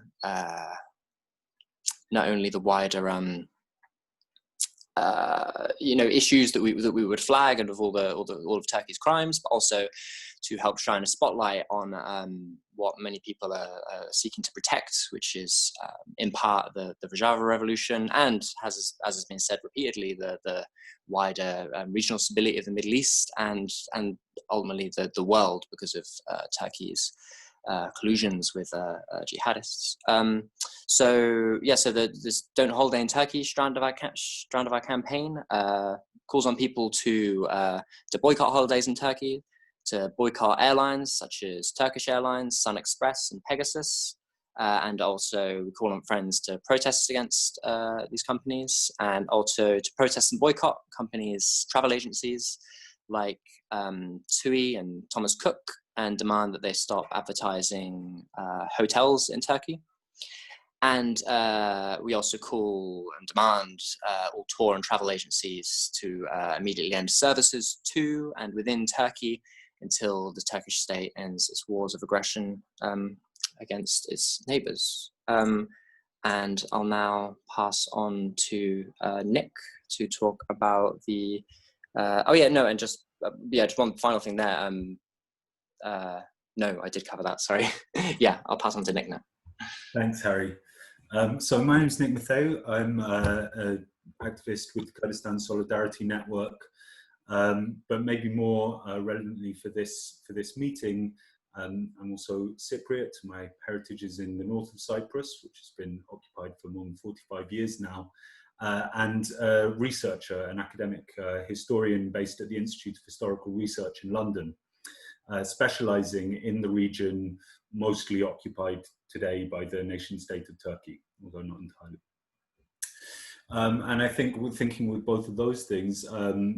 issues that we would flag, and of all of Turkey's crimes, but also to help shine a spotlight on what many people are seeking to protect, which is in part the Rojava revolution, and as has been said repeatedly, the wider regional stability of the Middle East, and ultimately the world, because of Turkey's collusions with jihadists. So this Don't Holiday in Turkey strand of our campaign calls on people to boycott holidays in Turkey, to boycott airlines such as Turkish Airlines, Sun Express, and Pegasus, and also we call on friends to protest against these companies, and also to protest and boycott companies, travel agencies like TUI and Thomas Cook, and demand that they stop advertising hotels in Turkey. And we also call and demand all tour and travel agencies to immediately end services to and within Turkey until the Turkish state ends its wars of aggression against its neighbors. And I'll now pass on to Nick to talk about the, just one final thing there. No, I did cover that, sorry. Yeah, I'll pass on to Nick now. Thanks, Harry. So my name is Nick Matheu. I'm an activist with the Kurdistan Solidarity Network, but maybe more relevantly for this meeting, I'm also Cypriot. My heritage is in the north of Cyprus, which has been occupied for more than 45 years now, and a researcher, an academic historian based at the Institute of Historical Research in London, specializing in the region mostly occupied today by the nation state of Turkey, although not entirely. And I think we're thinking with both of those things,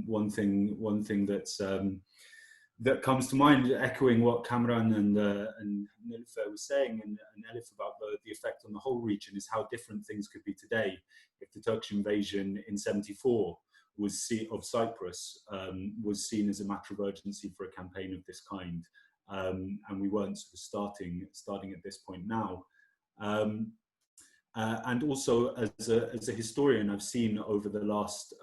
one thing that's that comes to mind, echoing what Kamran and Nilüfer was saying, and Elif, about the effect on the whole region, is how different things could be today if the Turkish invasion in '74 of Cyprus was seen as a matter of urgency for a campaign of this kind, and we weren't sort of starting at this point now. And also, as a historian, I've seen over the last,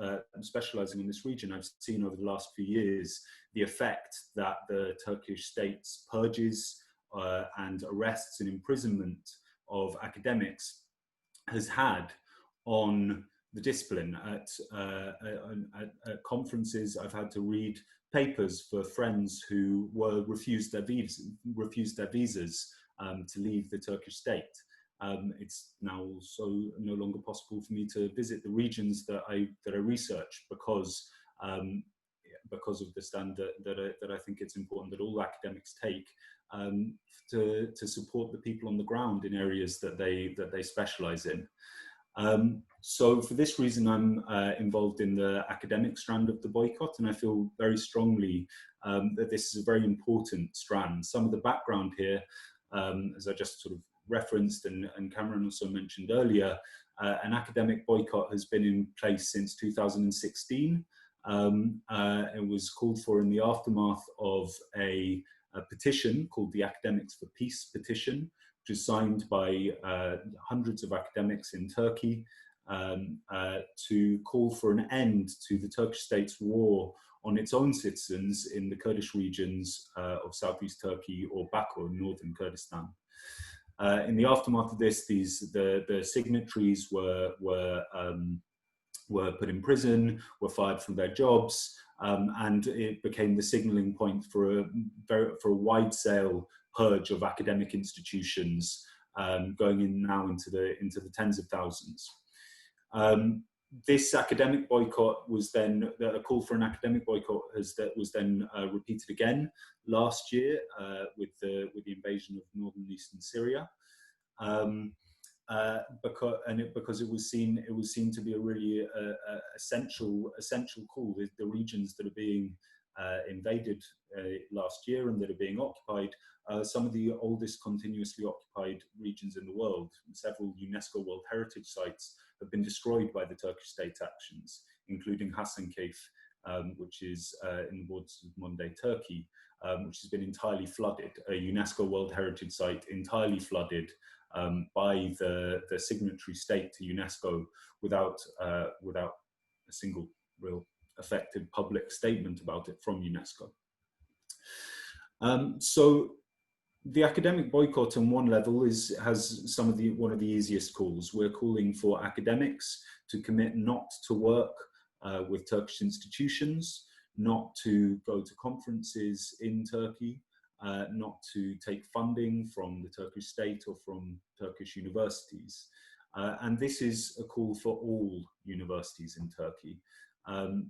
specializing in this region, I've seen over the last few years the effect that the Turkish state's purges and arrests and imprisonment of academics has had on the discipline. At conferences, I've had to read papers for friends who were refused their visas to leave the Turkish state. It's now also no longer possible for me to visit the regions that I research because of the stand that I think it's important that all academics take to support the people on the ground in areas that they specialize in. So for this reason, I'm involved in the academic strand of the boycott, and I feel very strongly that this is a very important strand. Some of the background here, as I just sort of referenced and Cameron also mentioned earlier, an academic boycott has been in place since 2016. It was called for in the aftermath of a petition called the Academics for Peace petition, which is signed by hundreds of academics in Turkey to call for an end to the Turkish state's war on its own citizens in the Kurdish regions of southeast Turkey, or Baku in northern Kurdistan. In the aftermath of this, the signatories were put in prison, were fired from their jobs, and it became the signalling point for a wide-scale purge of academic institutions, going in now into the tens of thousands. This academic boycott was then, a call for an academic boycott was then repeated again last year with the invasion of northern and eastern Syria. because it was seen to be a really essential call. The regions that are being invaded last year and that are being occupied, some of the oldest continuously occupied regions in the world. Several UNESCO World Heritage sites have been destroyed by the Turkish state actions, including Hasankeyf, which is in the borders of modern-day Turkey, which has been entirely flooded, a UNESCO World Heritage site entirely flooded by the signatory state to UNESCO without a single real effective public statement about it from UNESCO. So the academic boycott on one level has one of the easiest calls. We're calling for academics to commit not to work with Turkish institutions, not to go to conferences in Turkey, not to take funding from the Turkish state or from Turkish universities. And this is a call for all universities in Turkey.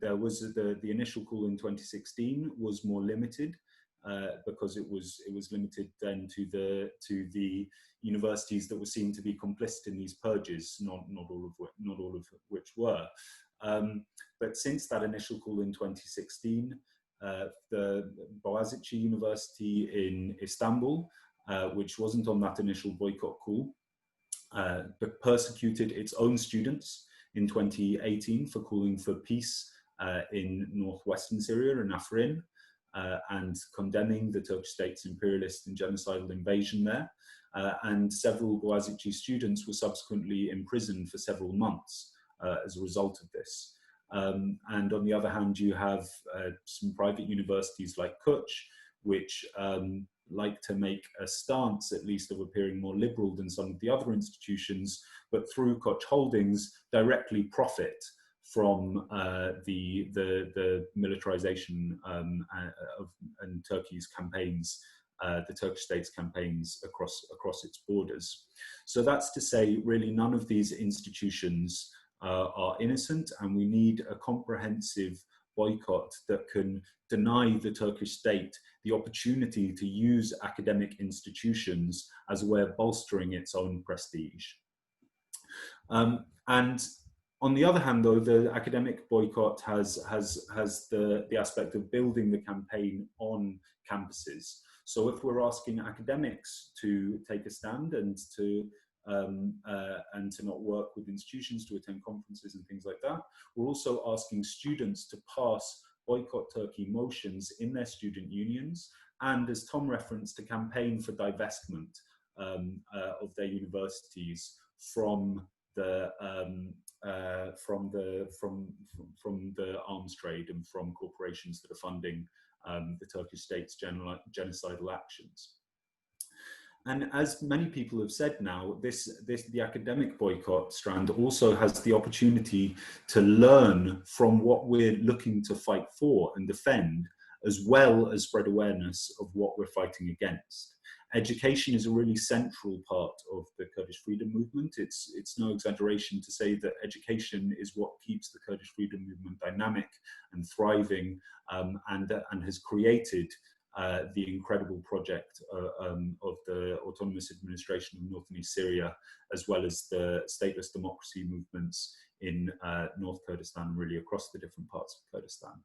There was the initial call in 2016 was more limited because it was limited then to the universities that were seen to be complicit in these purges, not all of which were. But since that initial call in 2016, the Boğaziçi University in Istanbul, which wasn't on that initial boycott call, but persecuted its own students in 2018 for calling for peace in northwestern Syria and Afrin, and condemning the Turkish state's imperialist and genocidal invasion there. And several Boğaziçi students were subsequently imprisoned for several months as a result of this. And on the other hand, you have some private universities like Kurdish, which like to make a stance, at least, of appearing more liberal than some of the other institutions, but through Koç holdings directly profit from the militarization and Turkey's campaigns, the Turkish state's campaigns across its borders. So that's to say, really, none of these institutions are innocent, and we need a comprehensive boycott that can deny the Turkish state the opportunity to use academic institutions as a way of bolstering its own prestige. And on the other hand, though, the academic boycott has the aspect of building the campaign on campuses. So if we're asking academics to take a stand and to not work with institutions, to attend conferences and things like that, we're also asking students to pass Boycott Turkey motions in their student unions, and, as Tom referenced, to campaign for divestment of their universities from the arms trade and from corporations that are funding the Turkish state's genocidal actions. And as many people have said now, the academic boycott strand also has the opportunity to learn from what we're looking to fight for and defend, as well as spread awareness of what we're fighting against. Education is a really central part of the Kurdish freedom movement. It's no exaggeration to say that education is what keeps the Kurdish freedom movement dynamic and thriving, and has created the incredible project of the autonomous administration of North and East Syria, as well as the stateless democracy movements in North Kurdistan, really across the different parts of Kurdistan.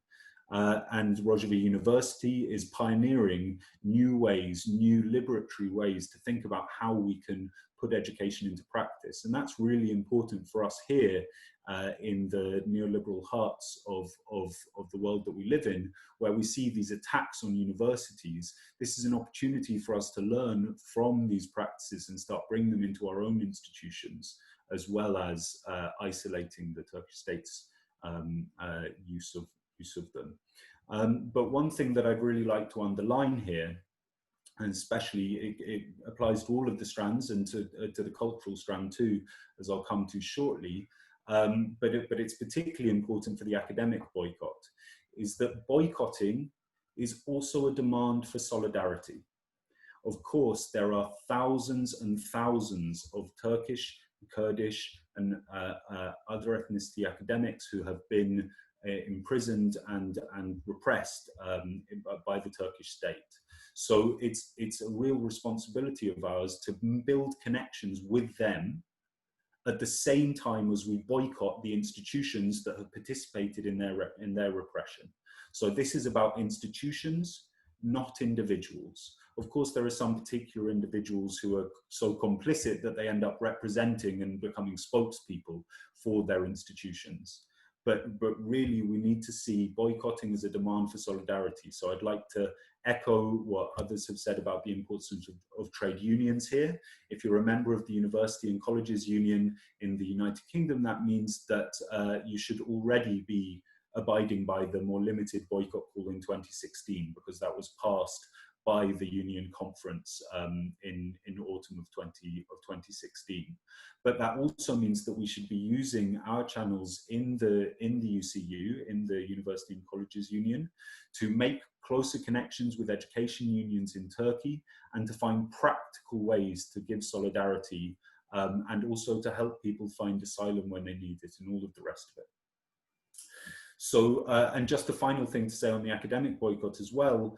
And Rojava University is pioneering new ways, new liberatory ways to think about how we can put education into practice. And that's really important for us here in the neoliberal hearts of the world that we live in, where we see these attacks on universities. This is an opportunity for us to learn from these practices and start bringing them into our own institutions, as well as isolating the Turkish state's use of them. But one thing that I'd really like to underline here, and especially it applies to all of the strands and to the cultural strand too, as I'll come to shortly, but it's particularly important for the academic boycott, is that boycotting is also a demand for solidarity. Of course, there are thousands and thousands of Turkish, Kurdish, and other ethnicity academics who have been imprisoned and repressed by the Turkish state. So it's a real responsibility of ours to build connections with them at the same time as we boycott the institutions that have participated in their repression. So this is about institutions, not individuals. Of course, there are some particular individuals who are so complicit that they end up representing and becoming spokespeople for their institutions. But really, we need to see boycotting as a demand for solidarity. So I'd like to echo what others have said about the importance of trade unions here. If you're a member of the University and Colleges Union in the United Kingdom, that means that you should already be abiding by the more limited boycott call in 2016, because that was passed by the union conference in autumn of 2016. But that also means that we should be using our channels in the UCU, in the University and Colleges Union, to make closer connections with education unions in Turkey and to find practical ways to give solidarity and also to help people find asylum when they need it and all of the rest of it. So, and just a final thing to say on the academic boycott as well,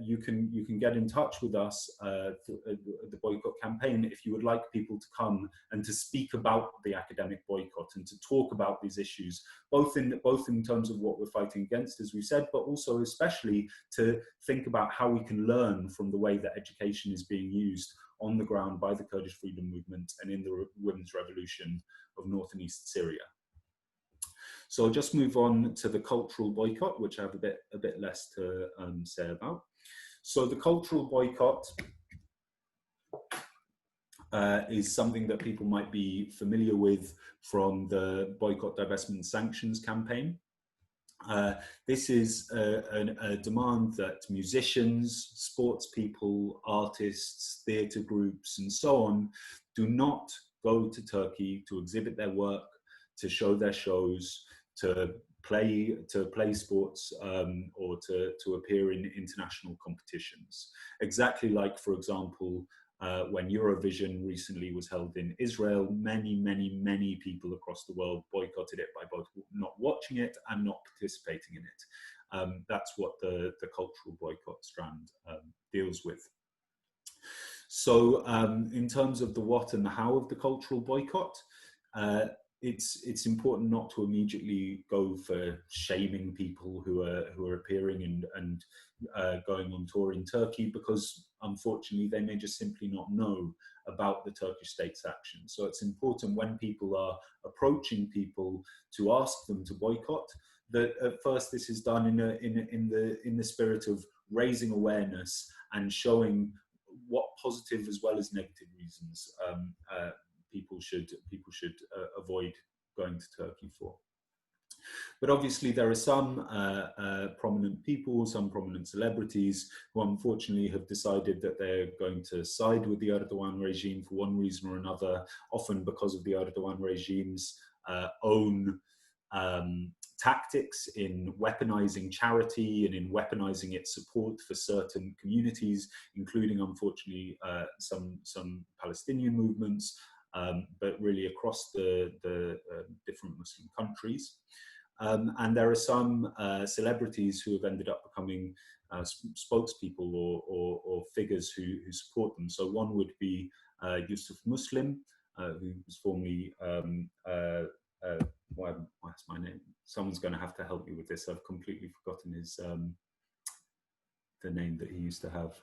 you can get in touch with us, the boycott campaign, if you would like people to come and to speak about the academic boycott and to talk about these issues, both in terms of what we're fighting against, as we said, but also especially to think about how we can learn from the way that education is being used on the ground by the Kurdish freedom movement and in the women's revolution of North and East Syria. So I'll just move on to the cultural boycott, which I have a bit less to say about. So the cultural boycott is something that people might be familiar with from the Boycott, Divestment, Sanctions campaign. This is a demand that musicians, sports people, artists, theatre groups, and so on do not go to Turkey to exhibit their work, to show their shows, to play sports, or to appear in international competitions. Exactly like, for example, when Eurovision recently was held in Israel, many people across the world boycotted it by both not watching it and not participating in it. That's what the cultural boycott strand deals with. So in terms of the what and the how of the cultural boycott, it's important not to immediately go for shaming people who are appearing and going on tour in Turkey, because unfortunately they may just simply not know about the Turkish state's action. So it's important when people are approaching people to ask them to boycott, that at first this is done in the spirit of raising awareness and showing what positive as well as negative reasons people should avoid going to Turkey for. But obviously there are some prominent people, some prominent celebrities who unfortunately have decided that they're going to side with the Erdogan regime for one reason or another, often because of the Erdogan regime's own tactics in weaponizing charity and in weaponizing its support for certain communities, including unfortunately some Palestinian movements, but really across the different Muslim countries. And there are some celebrities who have ended up becoming spokespeople or figures who support them. So one would be Yusuf Muslim, who was formerly, what's my name? Someone's going to have to help me with this. I've completely forgotten his the name that he used to have.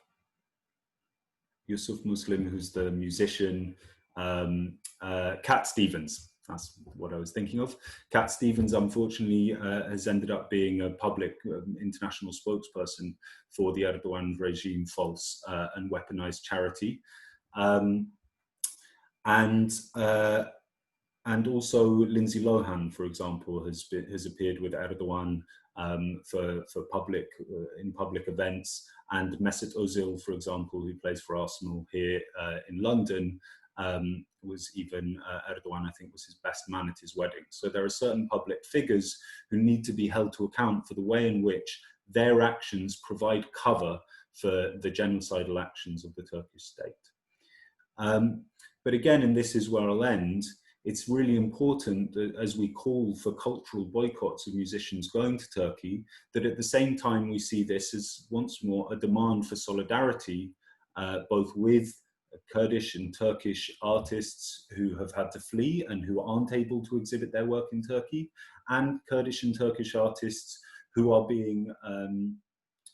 Yusuf Muslim, who's the musician. Cat Stevens, that's what I was thinking of. Cat Stevens, unfortunately, has ended up being a public international spokesperson for the Erdogan regime false and weaponized charity. And also Lindsay Lohan, for example, has appeared with Erdogan for in public events, and Mesut Ozil, for example, who plays for Arsenal here in London, was even Erdogan, I think, was his best man at his wedding. So there are certain public figures who need to be held to account for the way in which their actions provide cover for the genocidal actions of the Turkish state. But again, and this is where I'll end, it's really important that as we call for cultural boycotts of musicians going to Turkey, that at the same time we see this as once more a demand for solidarity, both with Kurdish and Turkish artists who have had to flee and who aren't able to exhibit their work in Turkey, and Kurdish and Turkish artists who are being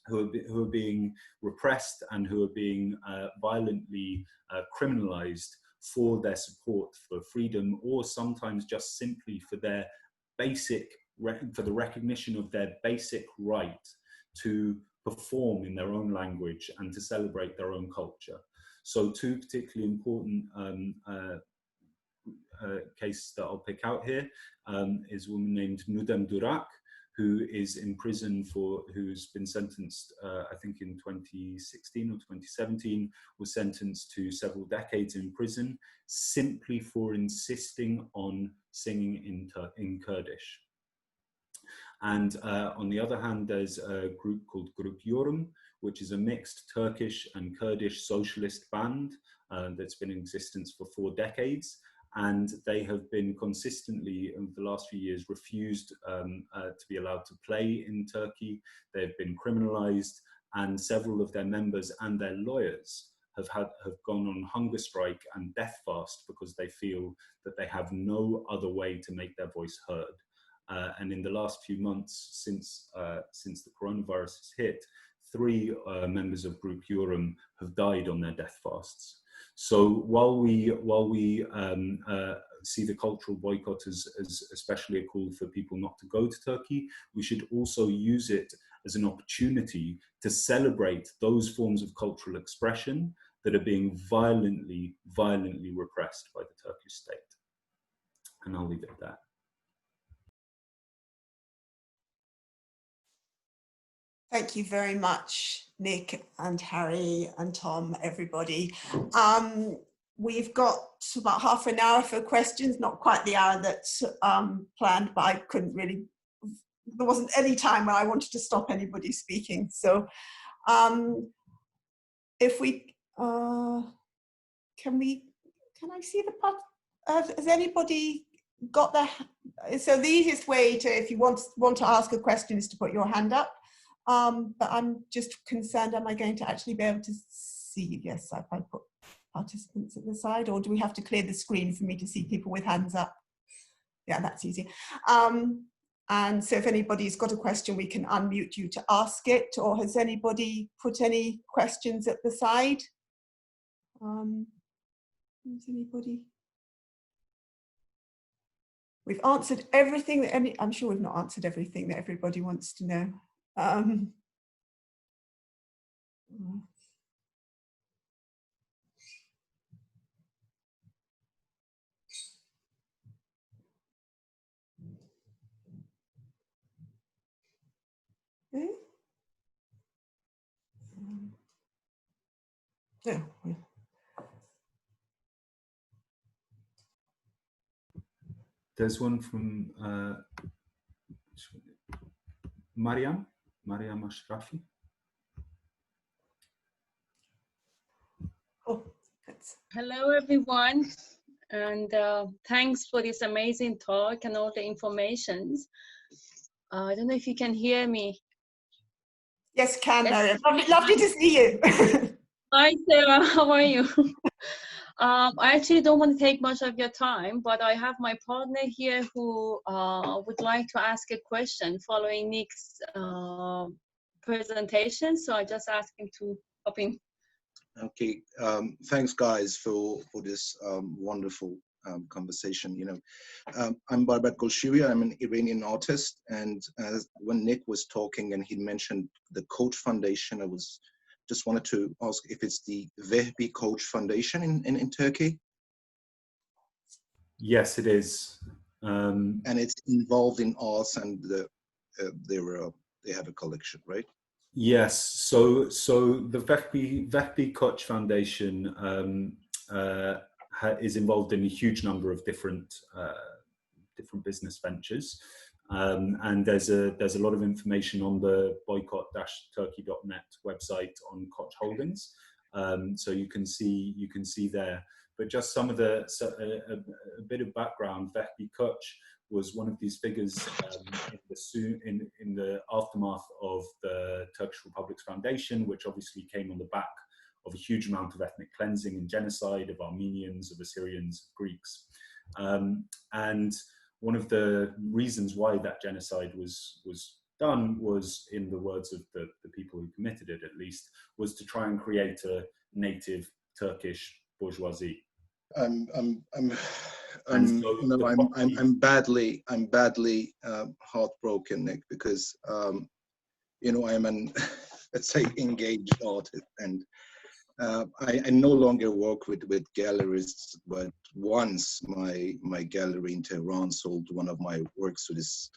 who are being repressed and who are being violently criminalized for their support for freedom, or sometimes just simply for their for the recognition of their basic right to perform in their own language and to celebrate their own culture. So two particularly important cases that I'll pick out here is a woman named Nudem Durak, who is in prison who's been sentenced, I think in 2016 or 2017, was sentenced to several decades in prison simply for insisting on singing in Kurdish. And on the other hand, there's a group called Grup Yorum, which is a mixed Turkish and Kurdish socialist band that's been in existence for 4 decades. And they have been consistently, in the last few years, refused to be allowed to play in Turkey. They've been criminalized, and several of their members and their lawyers have gone on hunger strike and death fast because they feel that they have no other way to make their voice heard. And in the last few months, since the coronavirus has hit, 3 members of Grup Yorum have died on their death fasts. So while we see the cultural boycott as especially a call for people not to go to Turkey, we should also use it as an opportunity to celebrate those forms of cultural expression that are being violently repressed by the Turkish state. And I'll leave it at that. Thank you very much, Nick and Harry and Tom, everybody. We've got about half an hour for questions, not quite the hour that's planned, but I couldn't really, there wasn't any time where I wanted to stop anybody speaking. So if we, can I see the part? Has anybody got their, so the easiest way to, if you want to ask a question, is to put your hand up. But I'm just concerned, am I going to actually be able to see? Yes, if I put participants at the side, or do we have to clear the screen for me to see people with hands up? Yeah, that's easy. And so if anybody's got a question, we can unmute you to ask it, or has anybody put any questions at the side? Has anybody? We've answered everything that I'm sure we've not answered everything that everybody wants to know. Okay. Yeah. There's one from Mariam Ashrafi. Oh, hello, everyone, and thanks for this amazing talk and all the informations. I don't know if you can hear me. Yes, can. Yes. Lovely to see you. Hi, Sarah. How are you? I actually don't want to take much of your time, but I have my partner here who would like to ask a question following Nick's presentation. So I just asked him to hop in. Okay, thanks guys for this wonderful conversation. You know, I'm Barbat Golshiri. I'm an Iranian artist, and when Nick was talking and he mentioned the Koch Foundation, I just wanted to ask if it's the Vehbi Koch Foundation in Turkey. Yes, it is. And it's involved in arts, and they have a collection, right? Yes, so the Vehbi Koch Foundation is involved in a huge number of different business ventures, and there's a lot of information on the boycott-turkey.net website on Koch Holdings, so you can see there. But just some of a bit of background. Vehbi Koch was one of these figures in the aftermath of the Turkish Republic's foundation, which obviously came on the back of a huge amount of ethnic cleansing and genocide of Armenians, of Assyrians, of Greeks. And one of the reasons why that genocide was done was, in the words of the people who committed it at least, was to try and create a native Turkish bourgeoisie. I'm badly heartbroken, Nick, because you know, I'm an let's say engaged artist, and I no longer work with gallerists. But once my gallery in Tehran sold one of my works to this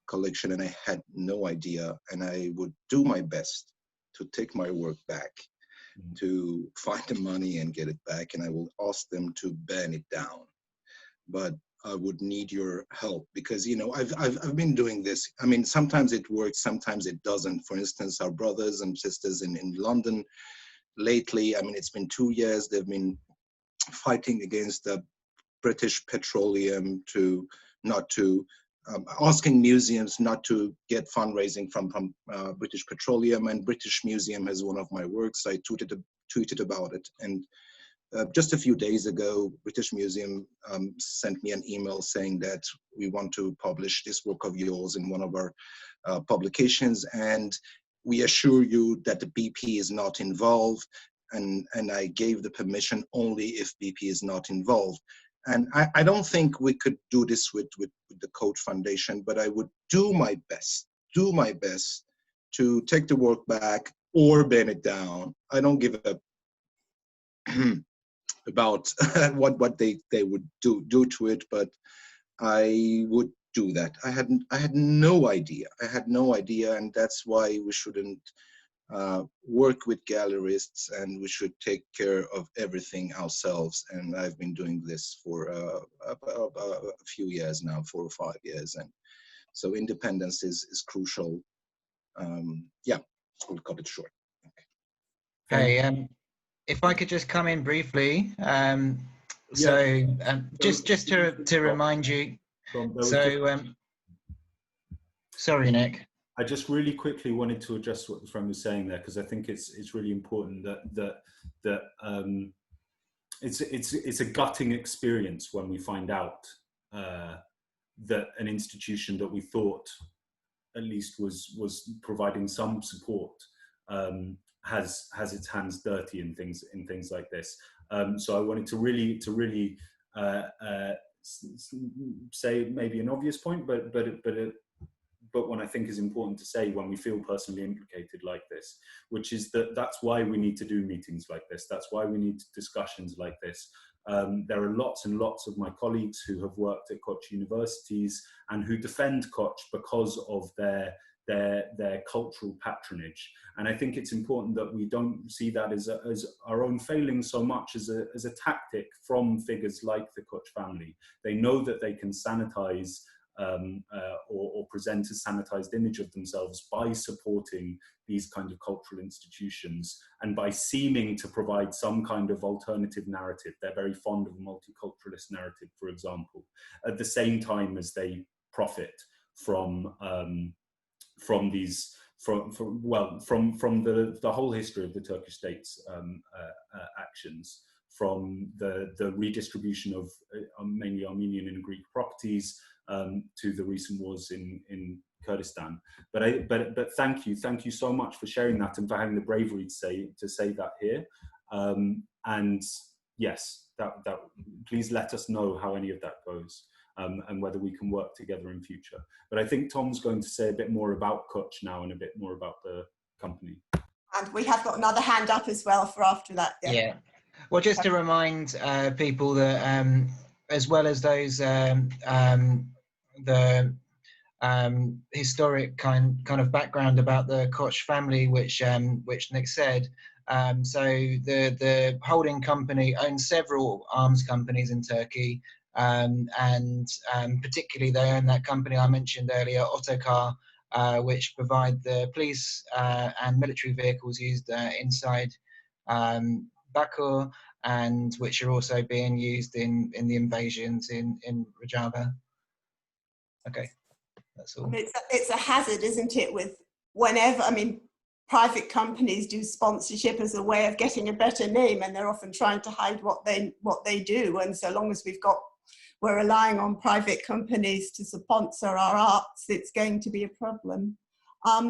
collection, and I had no idea, and I would do my best to take my work back, to find the money and get it back, and I will ask them to ban it down. But I would need your help, because, you know, I've been doing this. I mean, sometimes it works, sometimes it doesn't. For instance, our brothers and sisters in London lately, I mean, it's been 2 years, they've been fighting against the British Petroleum asking museums not to get fundraising from British Petroleum, and British Museum has one of my works. I tweeted about it, and just a few days ago, British Museum sent me an email saying that we want to publish this work of yours in one of our publications, and we assure you that the BP is not involved, and I gave the permission only if BP is not involved. And I don't think we could do this with the Koch Foundation, but I would do my best to take the work back or ban it down. I don't give a about what they would do to it, but I would do that. I had no idea. And that's why we shouldn't work with gallerists, and we should take care of everything ourselves. And I've been doing this for a few years now, 4 or 5 years, and so independence is crucial. Yeah, we'll cut it short. Okay. Hey, if I could just come in briefly. Just to remind you. Sorry, Nick. I just really quickly wanted to address what the friend was saying there, because I think it's really important that it's a gutting experience when we find out that an institution that we thought at least was providing some support has its hands dirty in things like this. So I wanted to really say maybe an obvious point, but one I think is important to say when we feel personally implicated like this, which is that's why we need to do meetings like this. That's why we need discussions like this. There are lots and lots of my colleagues who have worked at Koch universities and who defend Koch because of their cultural patronage. And I think it's important that we don't see that as our own failing so much as a tactic from figures like the Koch family. They know that they can sanitize or present a sanitized image of themselves by supporting these kind of cultural institutions and by seeming to provide some kind of alternative narrative. They're very fond of a multiculturalist narrative, for example, at the same time as they profit from the whole history of the Turkish state's actions, from the redistribution of mainly Armenian and Greek properties to the recent wars in Kurdistan. But thank you so much for sharing that and for having the bravery to say that here. And yes, that please let us know how any of that goes. And whether we can work together in future. But I think Tom's going to say a bit more about Koch now and a bit more about the company. And we have got another hand up as well for after that. Yeah. Well, just to remind people that as well as those the historic kind of background about the Koch family, which Nick said. So the holding company owns several arms companies in Turkey. And particularly they own that company I mentioned earlier, Otokar, which provide the police and military vehicles used inside Bakur, and which are also being used in the invasions in Rojava. Okay, that's all. It's a hazard, isn't it, with whenever, I mean, private companies do sponsorship as a way of getting a better name, and they're often trying to hide what they do. And so long as we're relying on private companies to sponsor our arts, it's going to be a problem.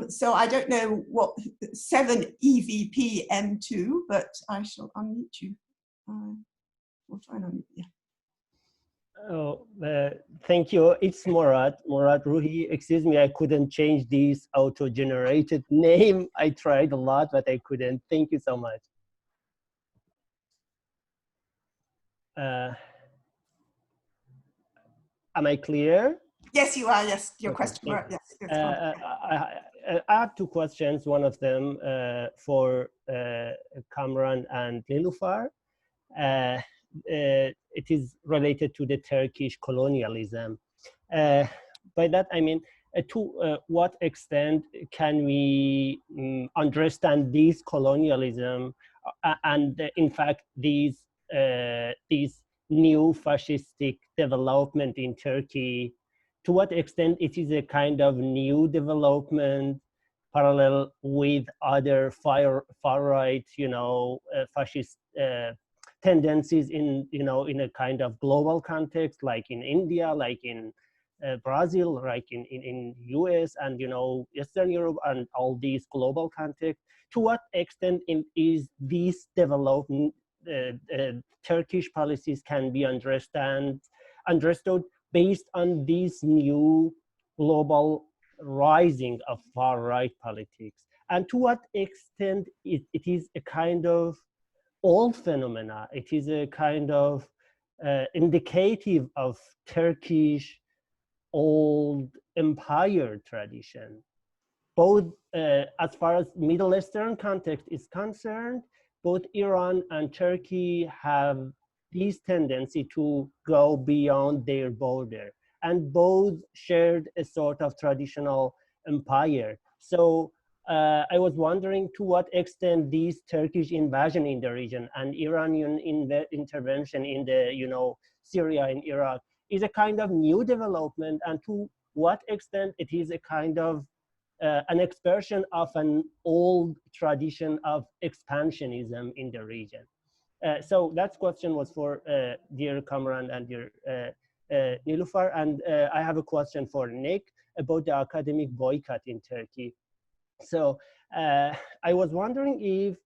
So I don't know what 7 EVP M2, but I shall unmute you. We'll try and unmute you. Oh, thank you. It's Murad Ruhi. Excuse me, I couldn't change this auto-generated name. I tried a lot, but I couldn't. Thank you so much. Am I clear? Yes, you are. Yes, your Okay, question. Right. Yes. I have 2 questions. One of them for Kamran and Nilufar. It is related to the Turkish colonialism. By that I mean, to what extent can we understand this colonialism and in fact these new fascistic development in Turkey? To what extent it is a kind of new development parallel with other far right, fascist tendencies in in a kind of global context, like in India, like in Brazil, like in US and Eastern Europe and all these global contexts? To what extent is this development Turkish policies can be understood based on this new global rising of far right politics, and to what extent it is a kind of old phenomena, it is a kind of indicative of Turkish old empire tradition, both as far as Middle Eastern context is concerned. Both Iran and Turkey have this tendency to go beyond their border, and both shared a sort of traditional empire. So I was wondering to what extent this Turkish invasion in the region and Iranian intervention in the Syria and Iraq is a kind of new development, and to what extent it is a kind of an expression of an old tradition of expansionism in the region. So that question was for dear Kamran and dear Nilufar, and I have a question for Nick about the academic boycott in Turkey. So I was wondering if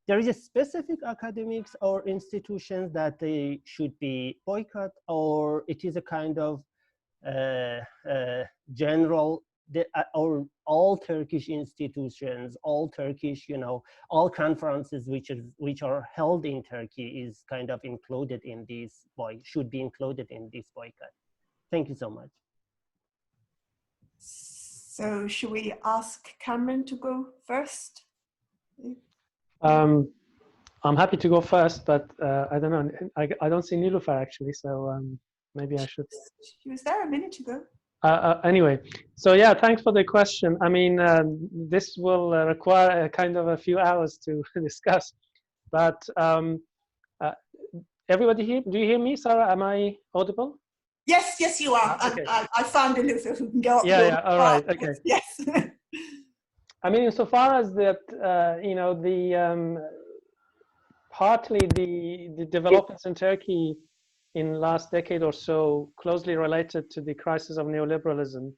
there is a specific academics or institutions that they should be boycott, or it is a kind of general, or all Turkish institutions, all Turkish, all conferences which are held in Turkey is kind of included in this should be included in this boycott. Thank you so much. So should we ask Cameron to go first? I'm happy to go first, but I don't know. I don't see Nilufar actually, so maybe I should. She was there a minute ago. Anyway, so yeah, thanks for the question. I mean, this will require a kind of a few hours to discuss, but everybody here, do you hear me, Sarah? Am I audible? Yes, you are. Okay. I found a Luther who can go up. Yeah, all right, okay. Yes. I mean, insofar as that, partly the developments in Turkey in last decade or so closely related to the crisis of neoliberalism,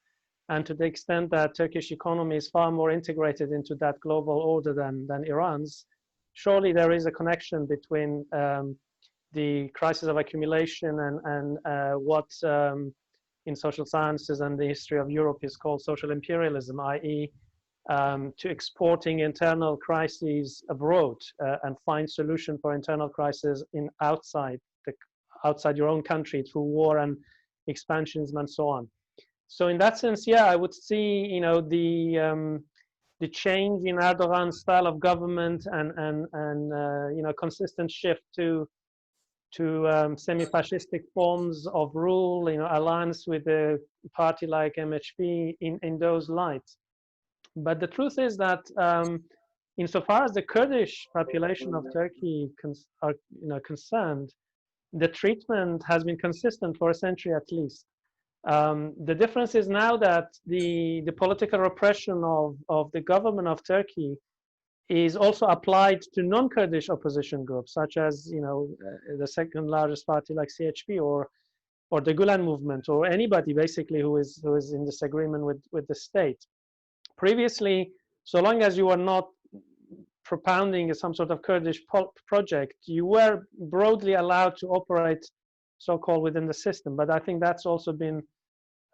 and to the extent that Turkish economy is far more integrated into that global order than Iran's, surely there is a connection between the crisis of accumulation and what in social sciences and the history of Europe is called social imperialism, i.e. To exporting internal crises abroad and find solution for internal crises outside your own country through war and expansionism and so on. So in that sense, yeah, I would see the change in Erdogan's style of government and consistent shift to semi-fascistic forms of rule, alliance with a party like MHP in those lights. But the truth is that insofar as the Kurdish population of Turkey are concerned, the treatment has been consistent for a century at least. The difference is now that the political repression of the government of Turkey is also applied to non-Kurdish opposition groups, such as, you know, the second largest party like CHP or the Gulen movement, or anybody basically who is in disagreement with the state. Previously, so long as you were not propounding some sort of Kurdish project, you were broadly allowed to operate so-called within the system. But I think that's also been,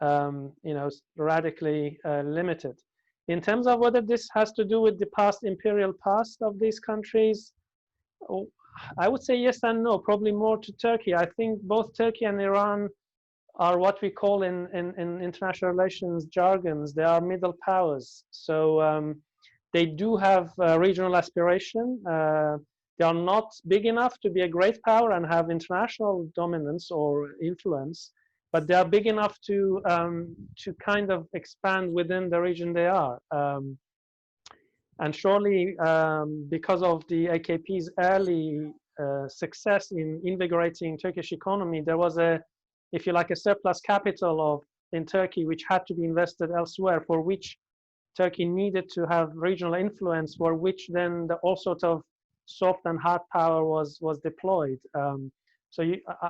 you know, radically limited. In terms of whether this has to do with the past imperial past of these countries, I would say yes and no, probably more to Turkey. I think both Turkey and Iran are what we call in international relations jargons, they are middle powers. So they do have regional aspiration. They are not big enough to be a great power and have international dominance or influence, but they are big enough to kind of expand within the region they are. And surely, because of the AKP's early success in invigorating Turkish economy, there was if you like, a surplus capital in Turkey which had to be invested elsewhere, for which Turkey needed to have regional influence, for which then all sorts of soft and hard power was deployed. So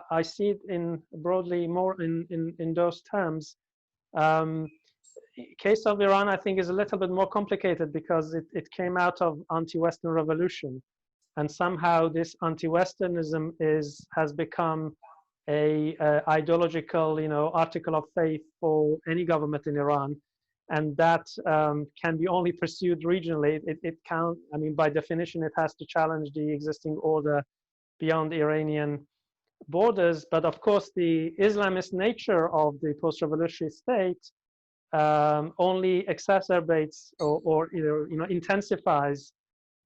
I see it in broadly more in those terms. Case of Iran, I think, is a little bit more complicated because it came out of anti-Western revolution, and somehow this anti-Westernism has become a ideological, you know, article of faith for any government in Iran, and that can be only pursued regionally. It can't. I mean, by definition, it has to challenge the existing order beyond Iranian borders. But of course, the Islamist nature of the post-revolutionary state only exacerbates or you know, intensifies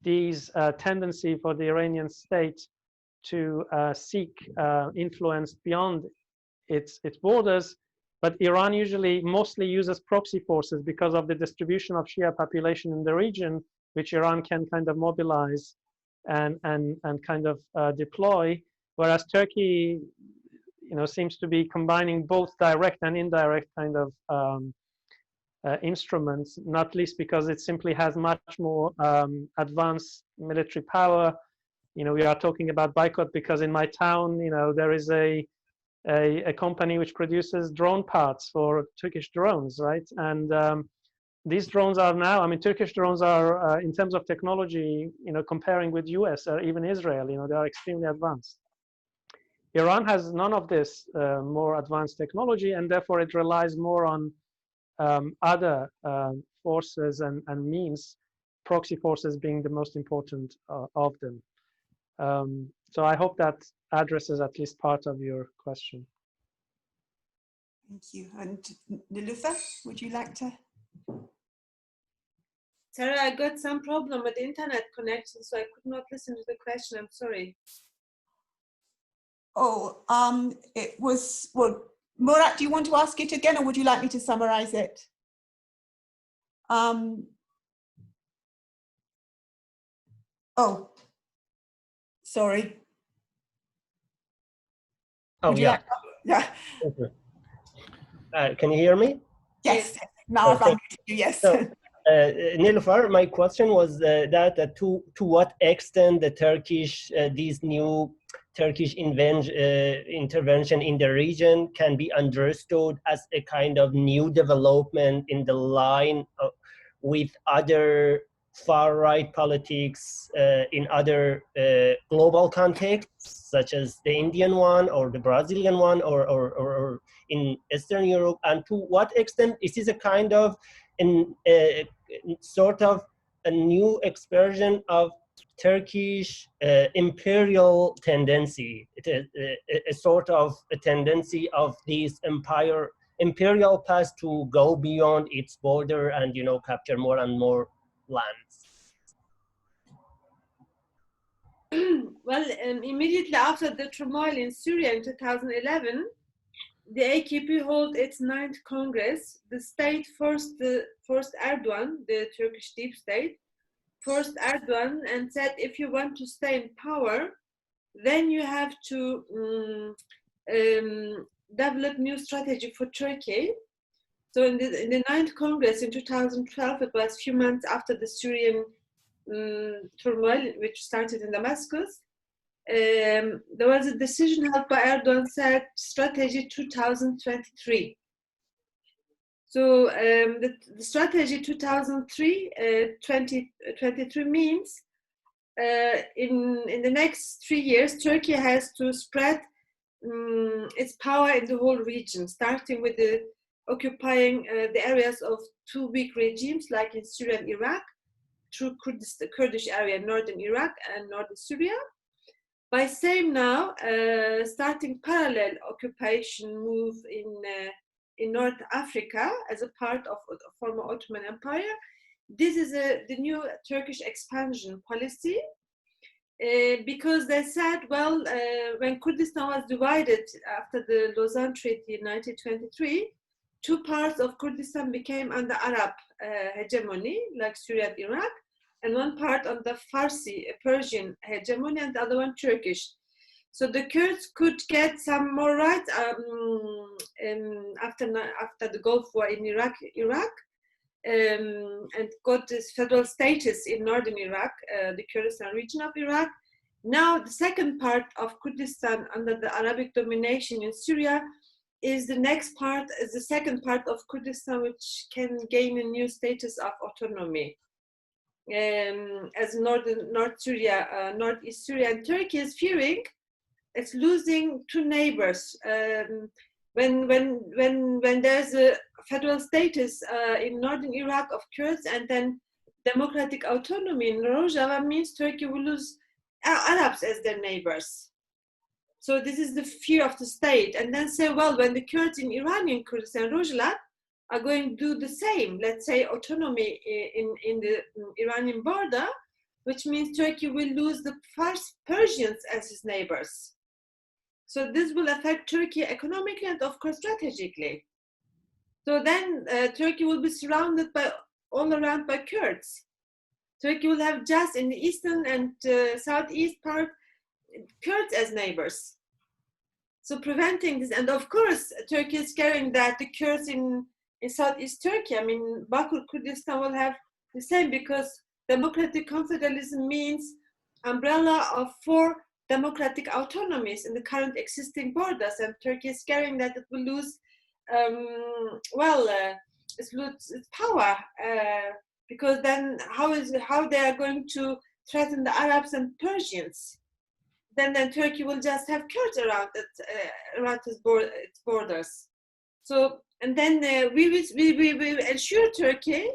these tendency for the Iranian state to seek influence beyond its borders. But Iran mostly uses proxy forces because of the distribution of Shia population in the region, which Iran can kind of mobilize and kind of deploy, whereas Turkey, you know, seems to be combining both direct and indirect kind of instruments, not least because it simply has much more advanced military power. You know, we are talking about Boycott because in my town, you know, there is a company which produces drone parts for Turkish drones, right? And these drones are now, I mean, Turkish drones are, in terms of technology, you know, comparing with US or even Israel, you know, they are extremely advanced. Iran has none of this more advanced technology, and therefore it relies more on other forces and means, proxy forces being the most important of them. So I hope that addresses at least part of your question. Thank you. And Niloufer, would you like to? Sarah, I got some problem with the internet connection, so I could not listen to the question. I'm sorry. Oh, it was, well, Murat, do you want to ask it again, or would you like me to summarize it? Oh, sorry. Oh, yeah. Yeah. Can you hear me? Yes. Now I've unmuted you, yes. So, Niloufer, my question was that to what extent the these new Turkish intervention in the region can be understood as a kind of new development in the line with other far-right politics in other global contexts, such as the Indian one or the Brazilian one or in Eastern Europe, and to what extent is this a kind of sort of a new expression of Turkish imperial tendency, a sort of a tendency of this imperial past to go beyond its border and, you know, capture more and more lands. Well, immediately after the turmoil in Syria in 2011, the AKP held its 9th Congress. The state forced Erdogan, the Turkish deep state, forced Erdogan and said, if you want to stay in power, then you have to develop new strategy for Turkey. So in the 9th Congress in 2012, it was a few months after the Syrian turmoil, which started in Damascus, there was a decision held by Erdogan said strategy 2023. So the strategy 2023 means in the next 3 years, Turkey has to spread its power in the whole region, starting with the occupying the areas of two weak regimes like in Syria and Iraq, through the Kurdish area, northern Iraq and northern Syria. By same now, starting parallel occupation move in North Africa as a part of the former Ottoman Empire. This is the new Turkish expansion policy because they said, well, when Kurdistan was divided after the Lausanne Treaty in 1923, two parts of Kurdistan became under Arab hegemony, like Syria and Iraq, and one part under Farsi, Persian hegemony, and the other one Turkish. So the Kurds could get some more rights after the Gulf War in Iraq, and got this federal status in northern Iraq, the Kurdistan region of Iraq. Now the second part of Kurdistan under the Arabic domination in Syria is the second part of Kurdistan, which can gain a new status of autonomy. As North Syria, Northeast Syria, and Turkey is fearing it's losing two neighbors. When there's a federal status in northern Iraq of Kurds and then democratic autonomy in Rojava, means Turkey will lose Arabs as their neighbors. So this is the fear of the state. And then say, well, when the Kurds in Iranian Kurdistan, Rojava, are going to do the same, let's say autonomy in the Iranian border, which means Turkey will lose the first Persians as its neighbors. So this will affect Turkey economically and of course strategically. So then Turkey will be surrounded all around by Kurds. Turkey will have just in the eastern and southeast part, Kurds as neighbors. So preventing this, and of course Turkey is scaring that the Kurds in southeast Turkey, I mean Bakur Kurdistan will have the same, because democratic confederalism means umbrella of 4 democratic autonomies in the current existing borders, and Turkey is scaring that it will lose its power, because then how they are going to threaten the Arabs and Persians? Then Turkey will just have Kurds around its borders. So, and then we will ensure Turkey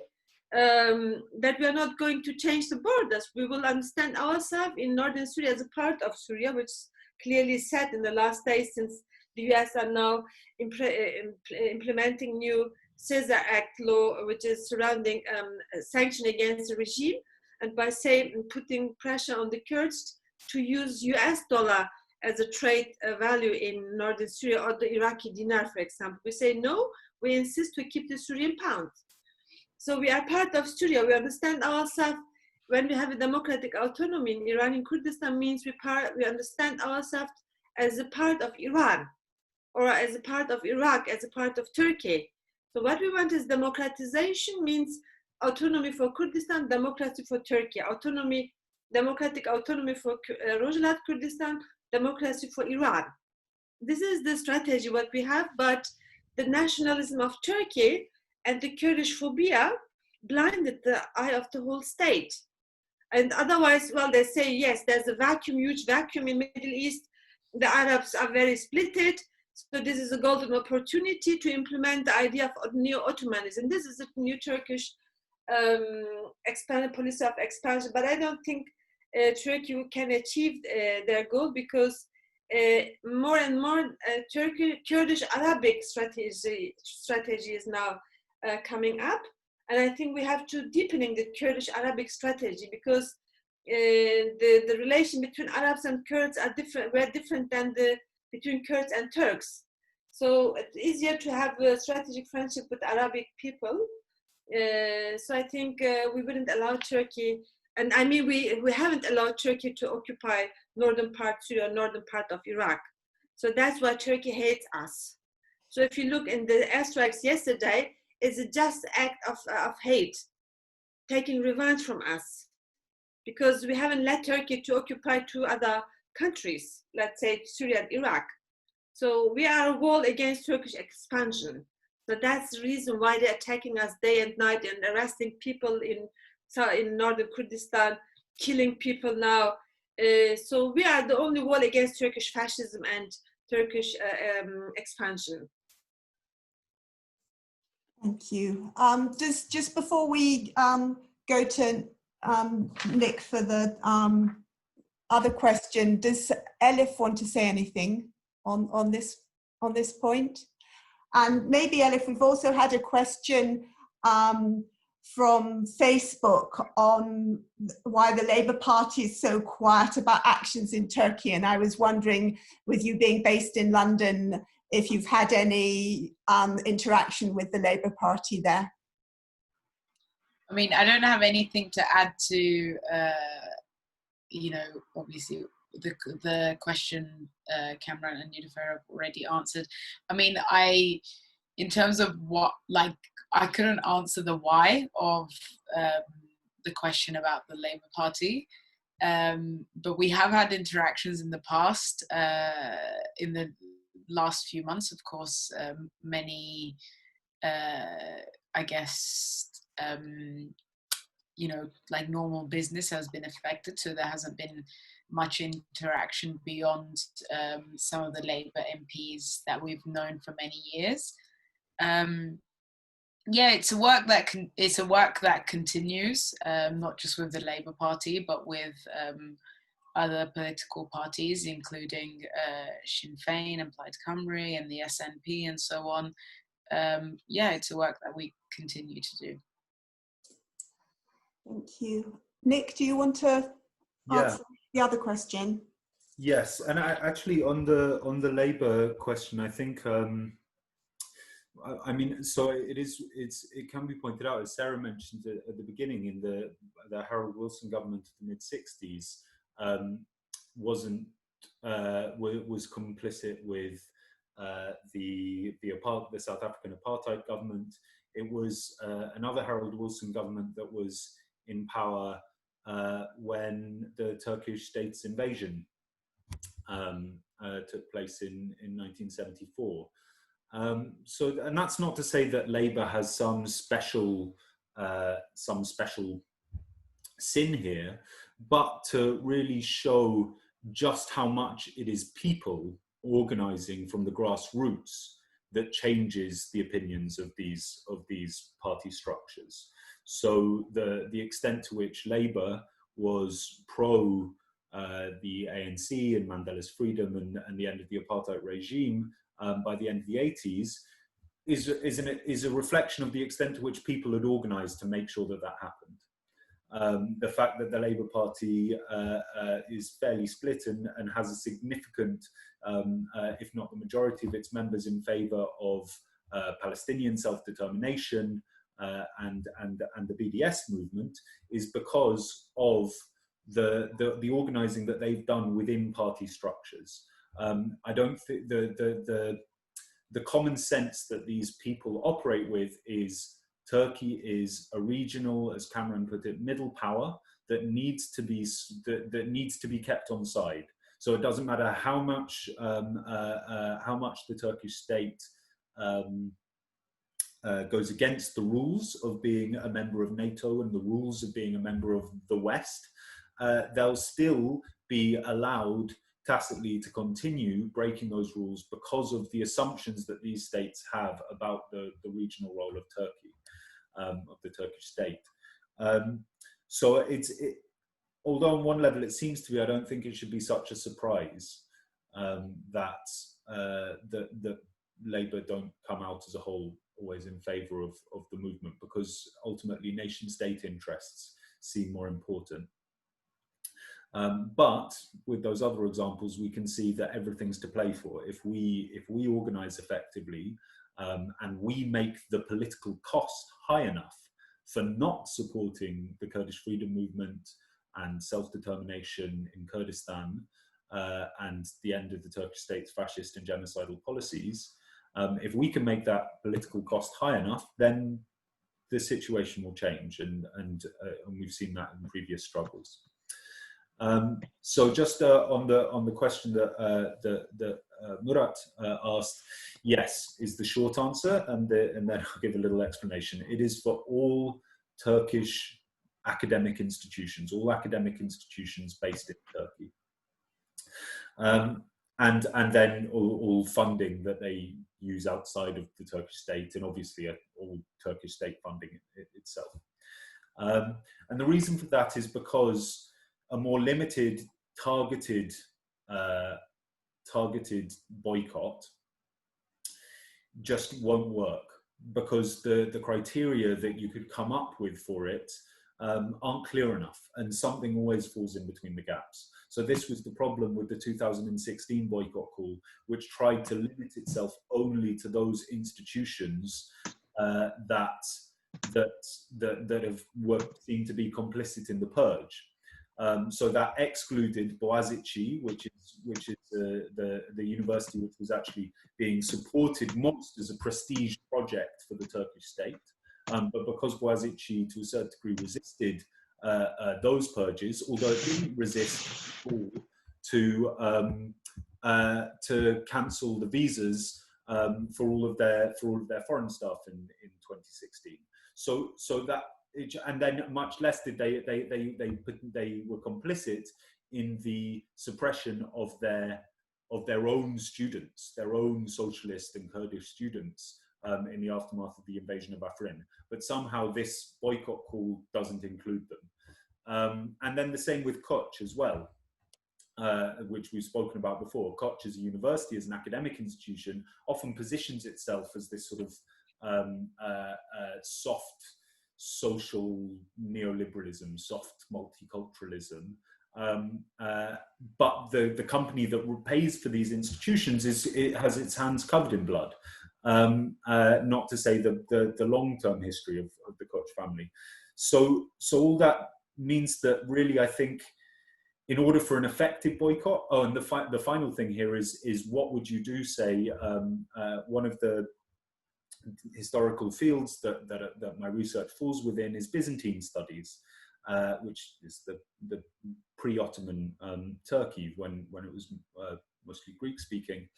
that we are not going to change the borders. We will understand ourselves in northern Syria as a part of Syria, which clearly said in the last days, since the US are now implementing new Caesar Act law, which is surrounding sanction against the regime, and by putting pressure on the Kurds to use US dollar as a trade value in northern Syria, or the Iraqi dinar, for example. We say no, we insist to keep the Syrian pound. So we are part of Syria. We understand ourselves when we have a democratic autonomy in Iranian Kurdistan, means we understand ourselves as a part of Iran, or as a part of Iraq, as a part of Turkey. So what we want is democratization, means autonomy for Kurdistan, democracy for Turkey, democratic autonomy for Rojava, Kurdistan, democracy for Iran. This is the strategy what we have, but the nationalism of Turkey and the Kurdish phobia blinded the eye of the whole state. And otherwise, well, they say, yes, there's a vacuum, huge vacuum in Middle East. The Arabs are very splitted. So this is a golden opportunity to implement the idea of neo-Ottomanism. This is a new Turkish policy of expansion. But I don't think Turkey can achieve their goal, because more and more Kurdish Arabic strategy is now coming up. And I think we have to deepening the Kurdish Arabic strategy, because the relation between Arabs and Kurds are different. We're different than between Kurds and Turks. So it's easier to have a strategic friendship with Arabic people. So I think we wouldn't allow Turkey, and I mean we haven't allowed Turkey to occupy northern part Syria, northern part of Iraq. So that's why Turkey hates us. So if you look in the airstrikes yesterday, it's a just act of hate, taking revenge from us. because we haven't let Turkey to occupy 2 other countries, let's say Syria and Iraq. So we are a wall against Turkish expansion. So that's the reason why they're attacking us day and night and arresting people in northern Kurdistan, killing people now. So we are the only wall against Turkish fascism and Turkish expansion. Thank you. Just before we go to Nick for the other question, does Elif want to say anything on this point? And maybe, Elif, we've also had a question from Facebook on why the Labour Party is so quiet about actions in Turkey. And I was wondering, with you being based in London, if you've had any interaction with the Labour Party there. I mean, I don't have anything to add to, you know, obviously the question Cameron and Niloufer have already answered. I mean, in terms of what, like, I couldn't answer the why of the question about the Labour Party, but we have had interactions in the past, in the last few months, of course. Many, I guess, you know, like normal business has been affected, so there hasn't been much interaction beyond some of the Labour MPs that we've known for many years. Yeah, it's a work that continues, not just with the Labour Party, but with other political parties, including Sinn Féin and Plaid Cymru and the SNP and so on. Yeah, it's a work that we continue to do. Thank you. Nick, do you want to answer the other question? Yes, and actually on the Labour question, I think I mean, so it can be pointed out, as Sarah mentioned at the beginning, in the Harold Wilson government of the mid-60s was complicit with the South African apartheid government. It was another Harold Wilson government that was in power when the Turkish state's invasion took place in 1974. So, and that's not to say that Labour has some special sin here, but to really show just how much it is people organising from the grassroots that changes the opinions of these party structures. So the extent to which Labour was pro the ANC and Mandela's freedom and the end of the apartheid regime by the end of the 80s is a reflection of the extent to which people had organised to make sure that happened. The fact that the Labour Party is fairly split and has a significant, if not the majority of its members in favour of Palestinian self-determination and the BDS movement is because of the organising that they've done within party structures. I don't think the common sense that these people operate with is Turkey is a regional, as Cameron put it, middle power that needs to be kept on side. So it doesn't matter how much the Turkish state goes against the rules of being a member of NATO and the rules of being a member of the West. They'll still be allowed tacitly to continue breaking those rules because of the assumptions that these states have about the regional role of Turkey, of the Turkish state. So although on one level it seems to be, I don't think it should be such a surprise that Labour don't come out as a whole always in favour of the movement, because ultimately nation-state interests seem more important. But with those other examples, we can see that everything's to play for. If we organise effectively and we make the political cost high enough for not supporting the Kurdish freedom movement and self-determination in Kurdistan and the end of the Turkish state's fascist and genocidal policies, if we can make that political cost high enough, then the situation will change, and we've seen that in previous struggles. So just on the question that Murat asked, yes is the short answer, and then I'll give a little explanation. It is for all Turkish academic institutions, all academic institutions based in Turkey, and then all funding that they use outside of the Turkish state, and obviously all Turkish state funding itself. And the reason for that is because a more limited, targeted boycott just won't work, because the criteria that you could come up with for it aren't clear enough, and something always falls in between the gaps. So this was the problem with the 2016 boycott call, which tried to limit itself only to those institutions that have seem to be complicit in the purge. So that excluded Boğaziçi, which is the university which was actually being supported most as a prestige project for the Turkish state. But because Boğaziçi to a certain degree resisted those purges, although it didn't resist all to cancel the visas for all of their foreign staff in 2016. So that, and then much less did they were complicit in the suppression of their own students, their own socialist and Kurdish students in the aftermath of the invasion of Afrin. But somehow this boycott call doesn't include them. And then the same with Koç as well, which we've spoken about before. Koç as a university, as an academic institution, often positions itself as this sort of soft social neoliberalism, soft multiculturalism. But the company that pays for these institutions has its hands covered in blood. Not to say the long-term history of the Koç family. So all that means that really, I think, in order for an effective boycott, and the final thing here is what would you do? Say one of the historical fields that my research falls within is Byzantine studies, which is the pre-Ottoman Turkey when it was mostly Greek-speaking.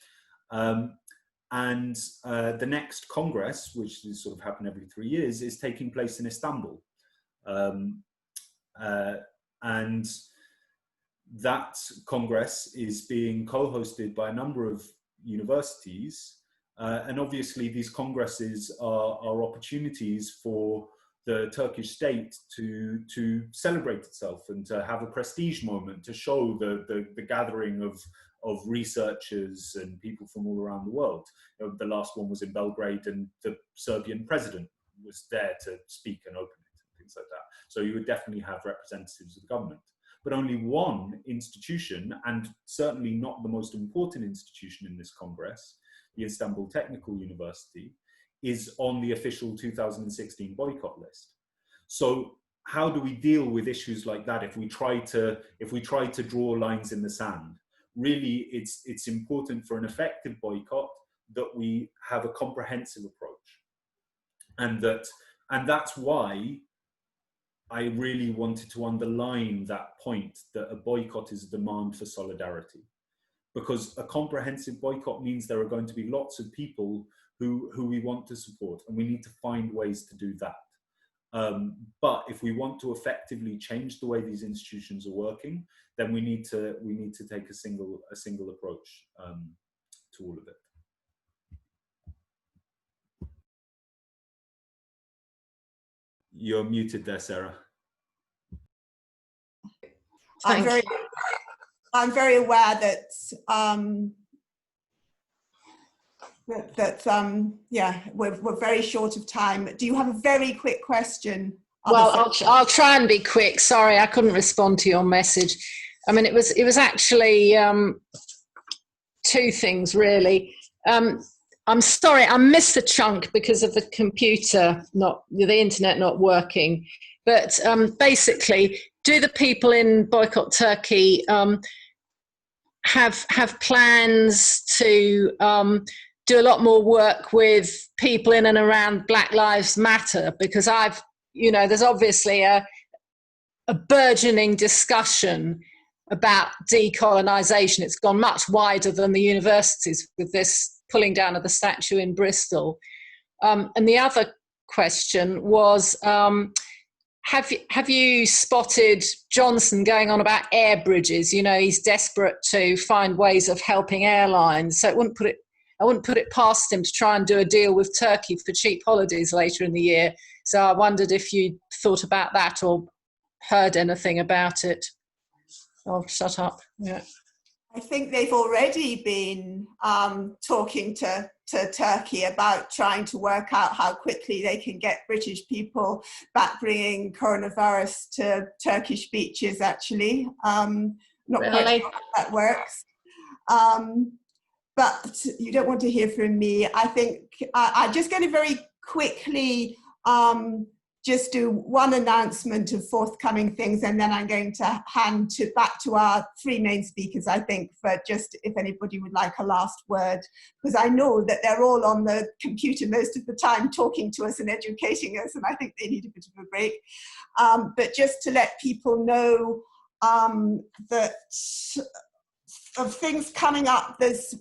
And the next Congress, which is sort of happen every 3 years, is taking place in Istanbul. And that Congress is being co-hosted by a number of universities. And obviously these congresses are opportunities for the Turkish state to celebrate itself and to have a prestige moment, to show the gathering of researchers and people from all around the world. The last one was in Belgrade, and the Serbian president was there to speak and open it and things like that. So you would definitely have representatives of the government. But only one institution, and certainly not the most important institution in this Congress, the Istanbul Technical University, is on the official 2016 boycott list. So how do we deal with issues like that if we try to draw lines in the sand? Really, it's important for an effective boycott that we have a comprehensive approach, and that's why I really wanted to underline that point, that a boycott is a demand for solidarity, because a comprehensive boycott means there are going to be lots of people who we want to support, and we need to find ways to do that. But if we want to effectively change the way these institutions are working, then we need to take a single approach to all of it. You're muted there, Sarah. I'm very aware that we're very short of time. Do you have a very quick question? Well, I'll try and be quick. Sorry, I couldn't respond to your message. I mean, it was actually two things really. I'm sorry, I missed the chunk because of the computer, the internet not working. But basically, do the people in Boycott Turkey have plans to do a lot more work with people in and around Black Lives Matter? Because there's obviously a burgeoning discussion about decolonization. It's gone much wider than the universities with this pulling down of the statue in Bristol. And the other question was, have you spotted Johnson going on about air bridges? You know, he's desperate to find ways of helping airlines. So I wouldn't put it past him to try and do a deal with Turkey for cheap holidays later in the year. So I wondered if you thought about that or heard anything about it. I'll shut up. Yeah. I think they've already been talking to Turkey about trying to work out how quickly they can get British people back bringing coronavirus to Turkish beaches, actually. Not quite sure how that works. But you don't want to hear from me. I think I'm just going to very quickly just do one announcement of forthcoming things, and then I'm going to hand back to our three main speakers, I think, for just if anybody would like a last word, because I know that they're all on the computer most of the time talking to us and educating us, and I think they need a bit of a break. But just to let people know that of things coming up, there's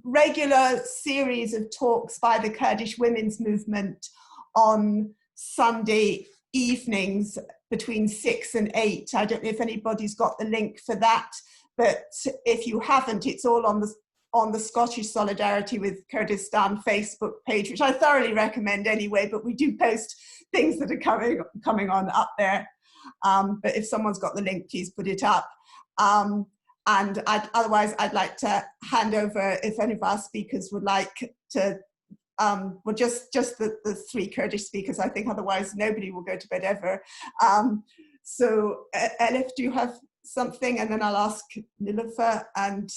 regular series of talks by the Kurdish women's movement on Sunday evenings between 6 and 8. I don't know if anybody's got the link for that, but if you haven't, it's all on the Scottish Solidarity with Kurdistan Facebook page, which I thoroughly recommend anyway, but we do post things that are coming on up there. But if someone's got the link, please put it up. And otherwise, I'd like to hand over if any of our speakers would like to, well, just the three Kurdish speakers, I think, otherwise nobody will go to bed ever. So Elif, do you have something? And then I'll ask Niloufar and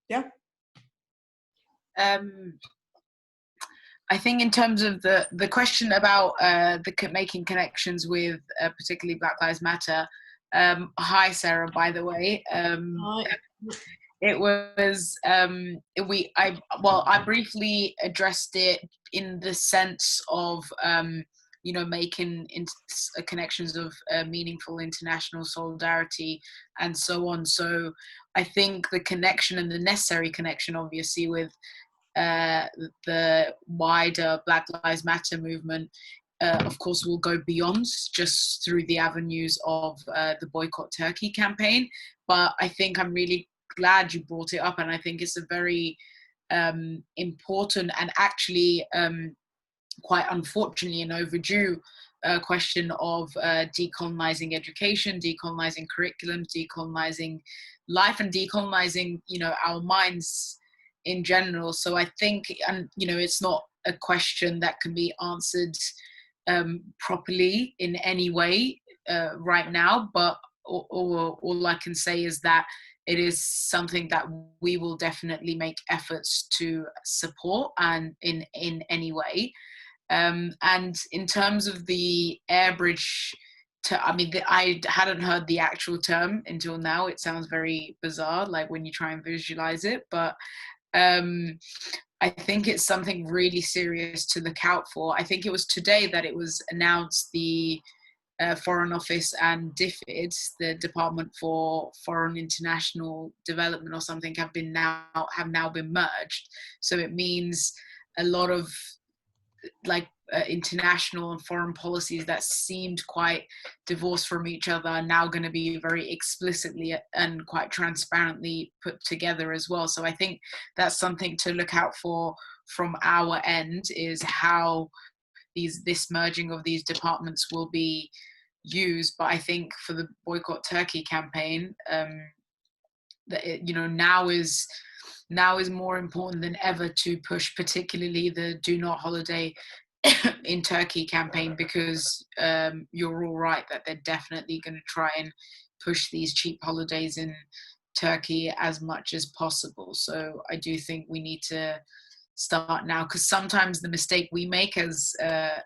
yeah. I think in terms of the question about making connections with particularly Black Lives Matter, hi Sarah, by the way. It was I briefly addressed it in the sense of you know, making connections of meaningful international solidarity and so on. So I think the connection and the necessary connection, obviously, with the wider Black Lives Matter movement, of course, will go beyond just through the avenues of the Boycott Turkey campaign. But I think I'm really glad you brought it up, and I think it's a very important and actually quite unfortunately an overdue question of decolonizing education, decolonizing curriculum, decolonizing life, and decolonizing, you know, our minds in general. So I think, and you know, it's not a question that can be answered properly in any way right now, but all I can say is that it is something that we will definitely make efforts to support and in any way. And in terms of the air bridge, I mean, I hadn't heard the actual term until now. It sounds very bizarre, like when you try and visualize it, but I think it's something really serious to look out for. I think it was today that it was announced the Foreign Office and DFID, the Department for Foreign International Development or something, have now been merged. So it means a lot of like international and foreign policies that seemed quite divorced from each other are now going to be very explicitly and quite transparently put together as well. So I think that's something to look out for from our end, is how this merging of these departments will be used. But I think for the Boycott Turkey campaign, you know, now is more important than ever to push particularly the Do Not Holiday in Turkey campaign, because you're all right that they're definitely going to try and push these cheap holidays in Turkey as much as possible. So I do think we need to start now, because sometimes the mistake we make as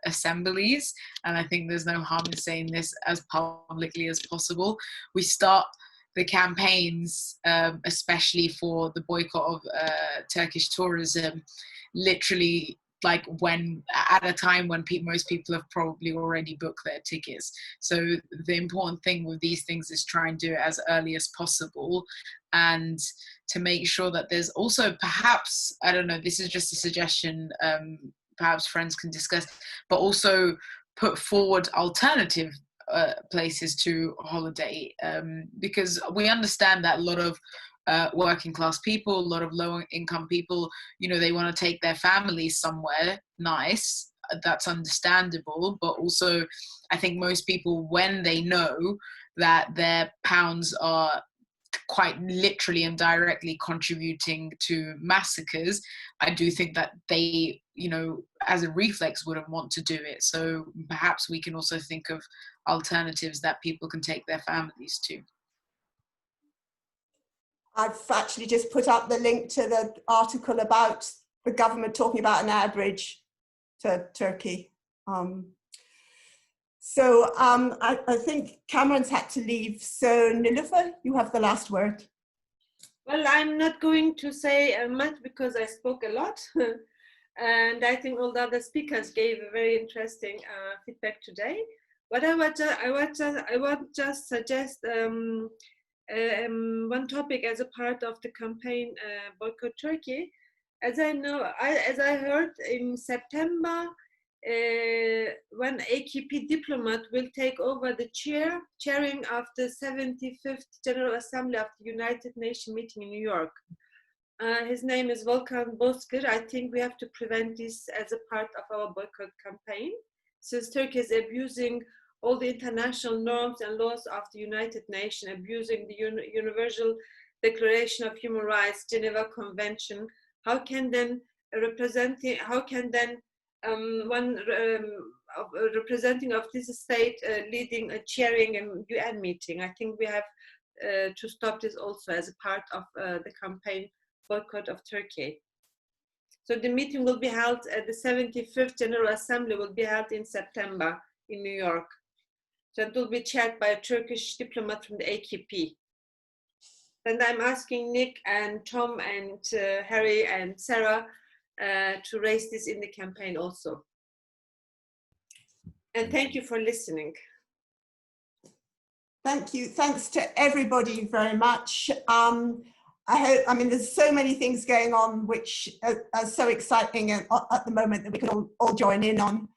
assemblies, and I think there's no harm in saying this as publicly as possible, we start the campaigns, especially for the boycott of Turkish tourism, literally like when at a time when most people have probably already booked their tickets. So the important thing with these things is try and do it as early as possible, and to make sure that there's also, perhaps, I don't know, this is just a suggestion, perhaps friends can discuss, but also put forward alternative places to holiday, because we understand that a lot of working class people, a lot of low income people, you know, they want to take their families somewhere nice. That's understandable, but also I think most people, when they know that their pounds are quite literally and directly contributing to massacres, I do think that they, you know, as a reflex wouldn't want to do it. So perhaps we can also think of alternatives that people can take their families to. I've actually just put up the link to the article about the government talking about an air bridge to Turkey. I think Cameron's had to leave. So Nilufer, you have the last word. Well, I'm not going to say much because I spoke a lot. And I think all the other speakers gave a very interesting feedback today. What I would just suggest one topic as a part of the campaign Boycott Turkey. As I heard in September, when AKP diplomat will take over the chairing of the 75th General Assembly of the United Nations meeting in New York. His name is Volkan Bozkır. I think we have to prevent this as a part of our boycott campaign, since Turkey is abusing all the international norms and laws of the United Nations, abusing the Universal Declaration of Human Rights, Geneva Convention. How can then one representing of this state leading chairing a UN meeting? I think we have to stop this also as a part of the campaign Boycott of Turkey. So the meeting will be held at the 75th General Assembly will be held in September in New York. So it will be chaired by a Turkish diplomat from the AKP. And I'm asking Nick and Tom and Harry and Sarah to raise this in the campaign also. And thank you for listening. Thank you. Thanks to everybody very much. I mean, there's so many things going on which are so exciting at the moment that we can all join in on.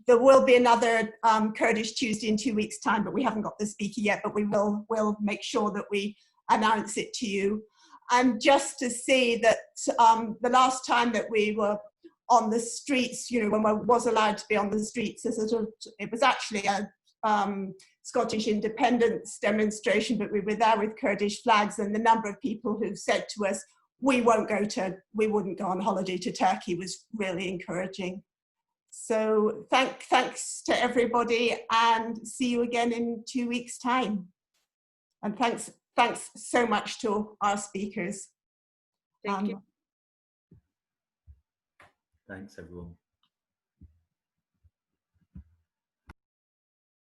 There will be another Kurdish Tuesday in 2 weeks' time, but we haven't got the speaker yet, but we'll make sure that we announce it to you. And just to say that the last time that we were on the streets, you know, when I was allowed to be on the streets, it was actually a Scottish independence demonstration, but we were there with Kurdish flags, and the number of people who said to us, we wouldn't go on holiday to Turkey was really encouraging. So thanks to everybody, and see you again in 2 weeks' time. And thanks so much to our speakers. Thank you. Thanks, everyone.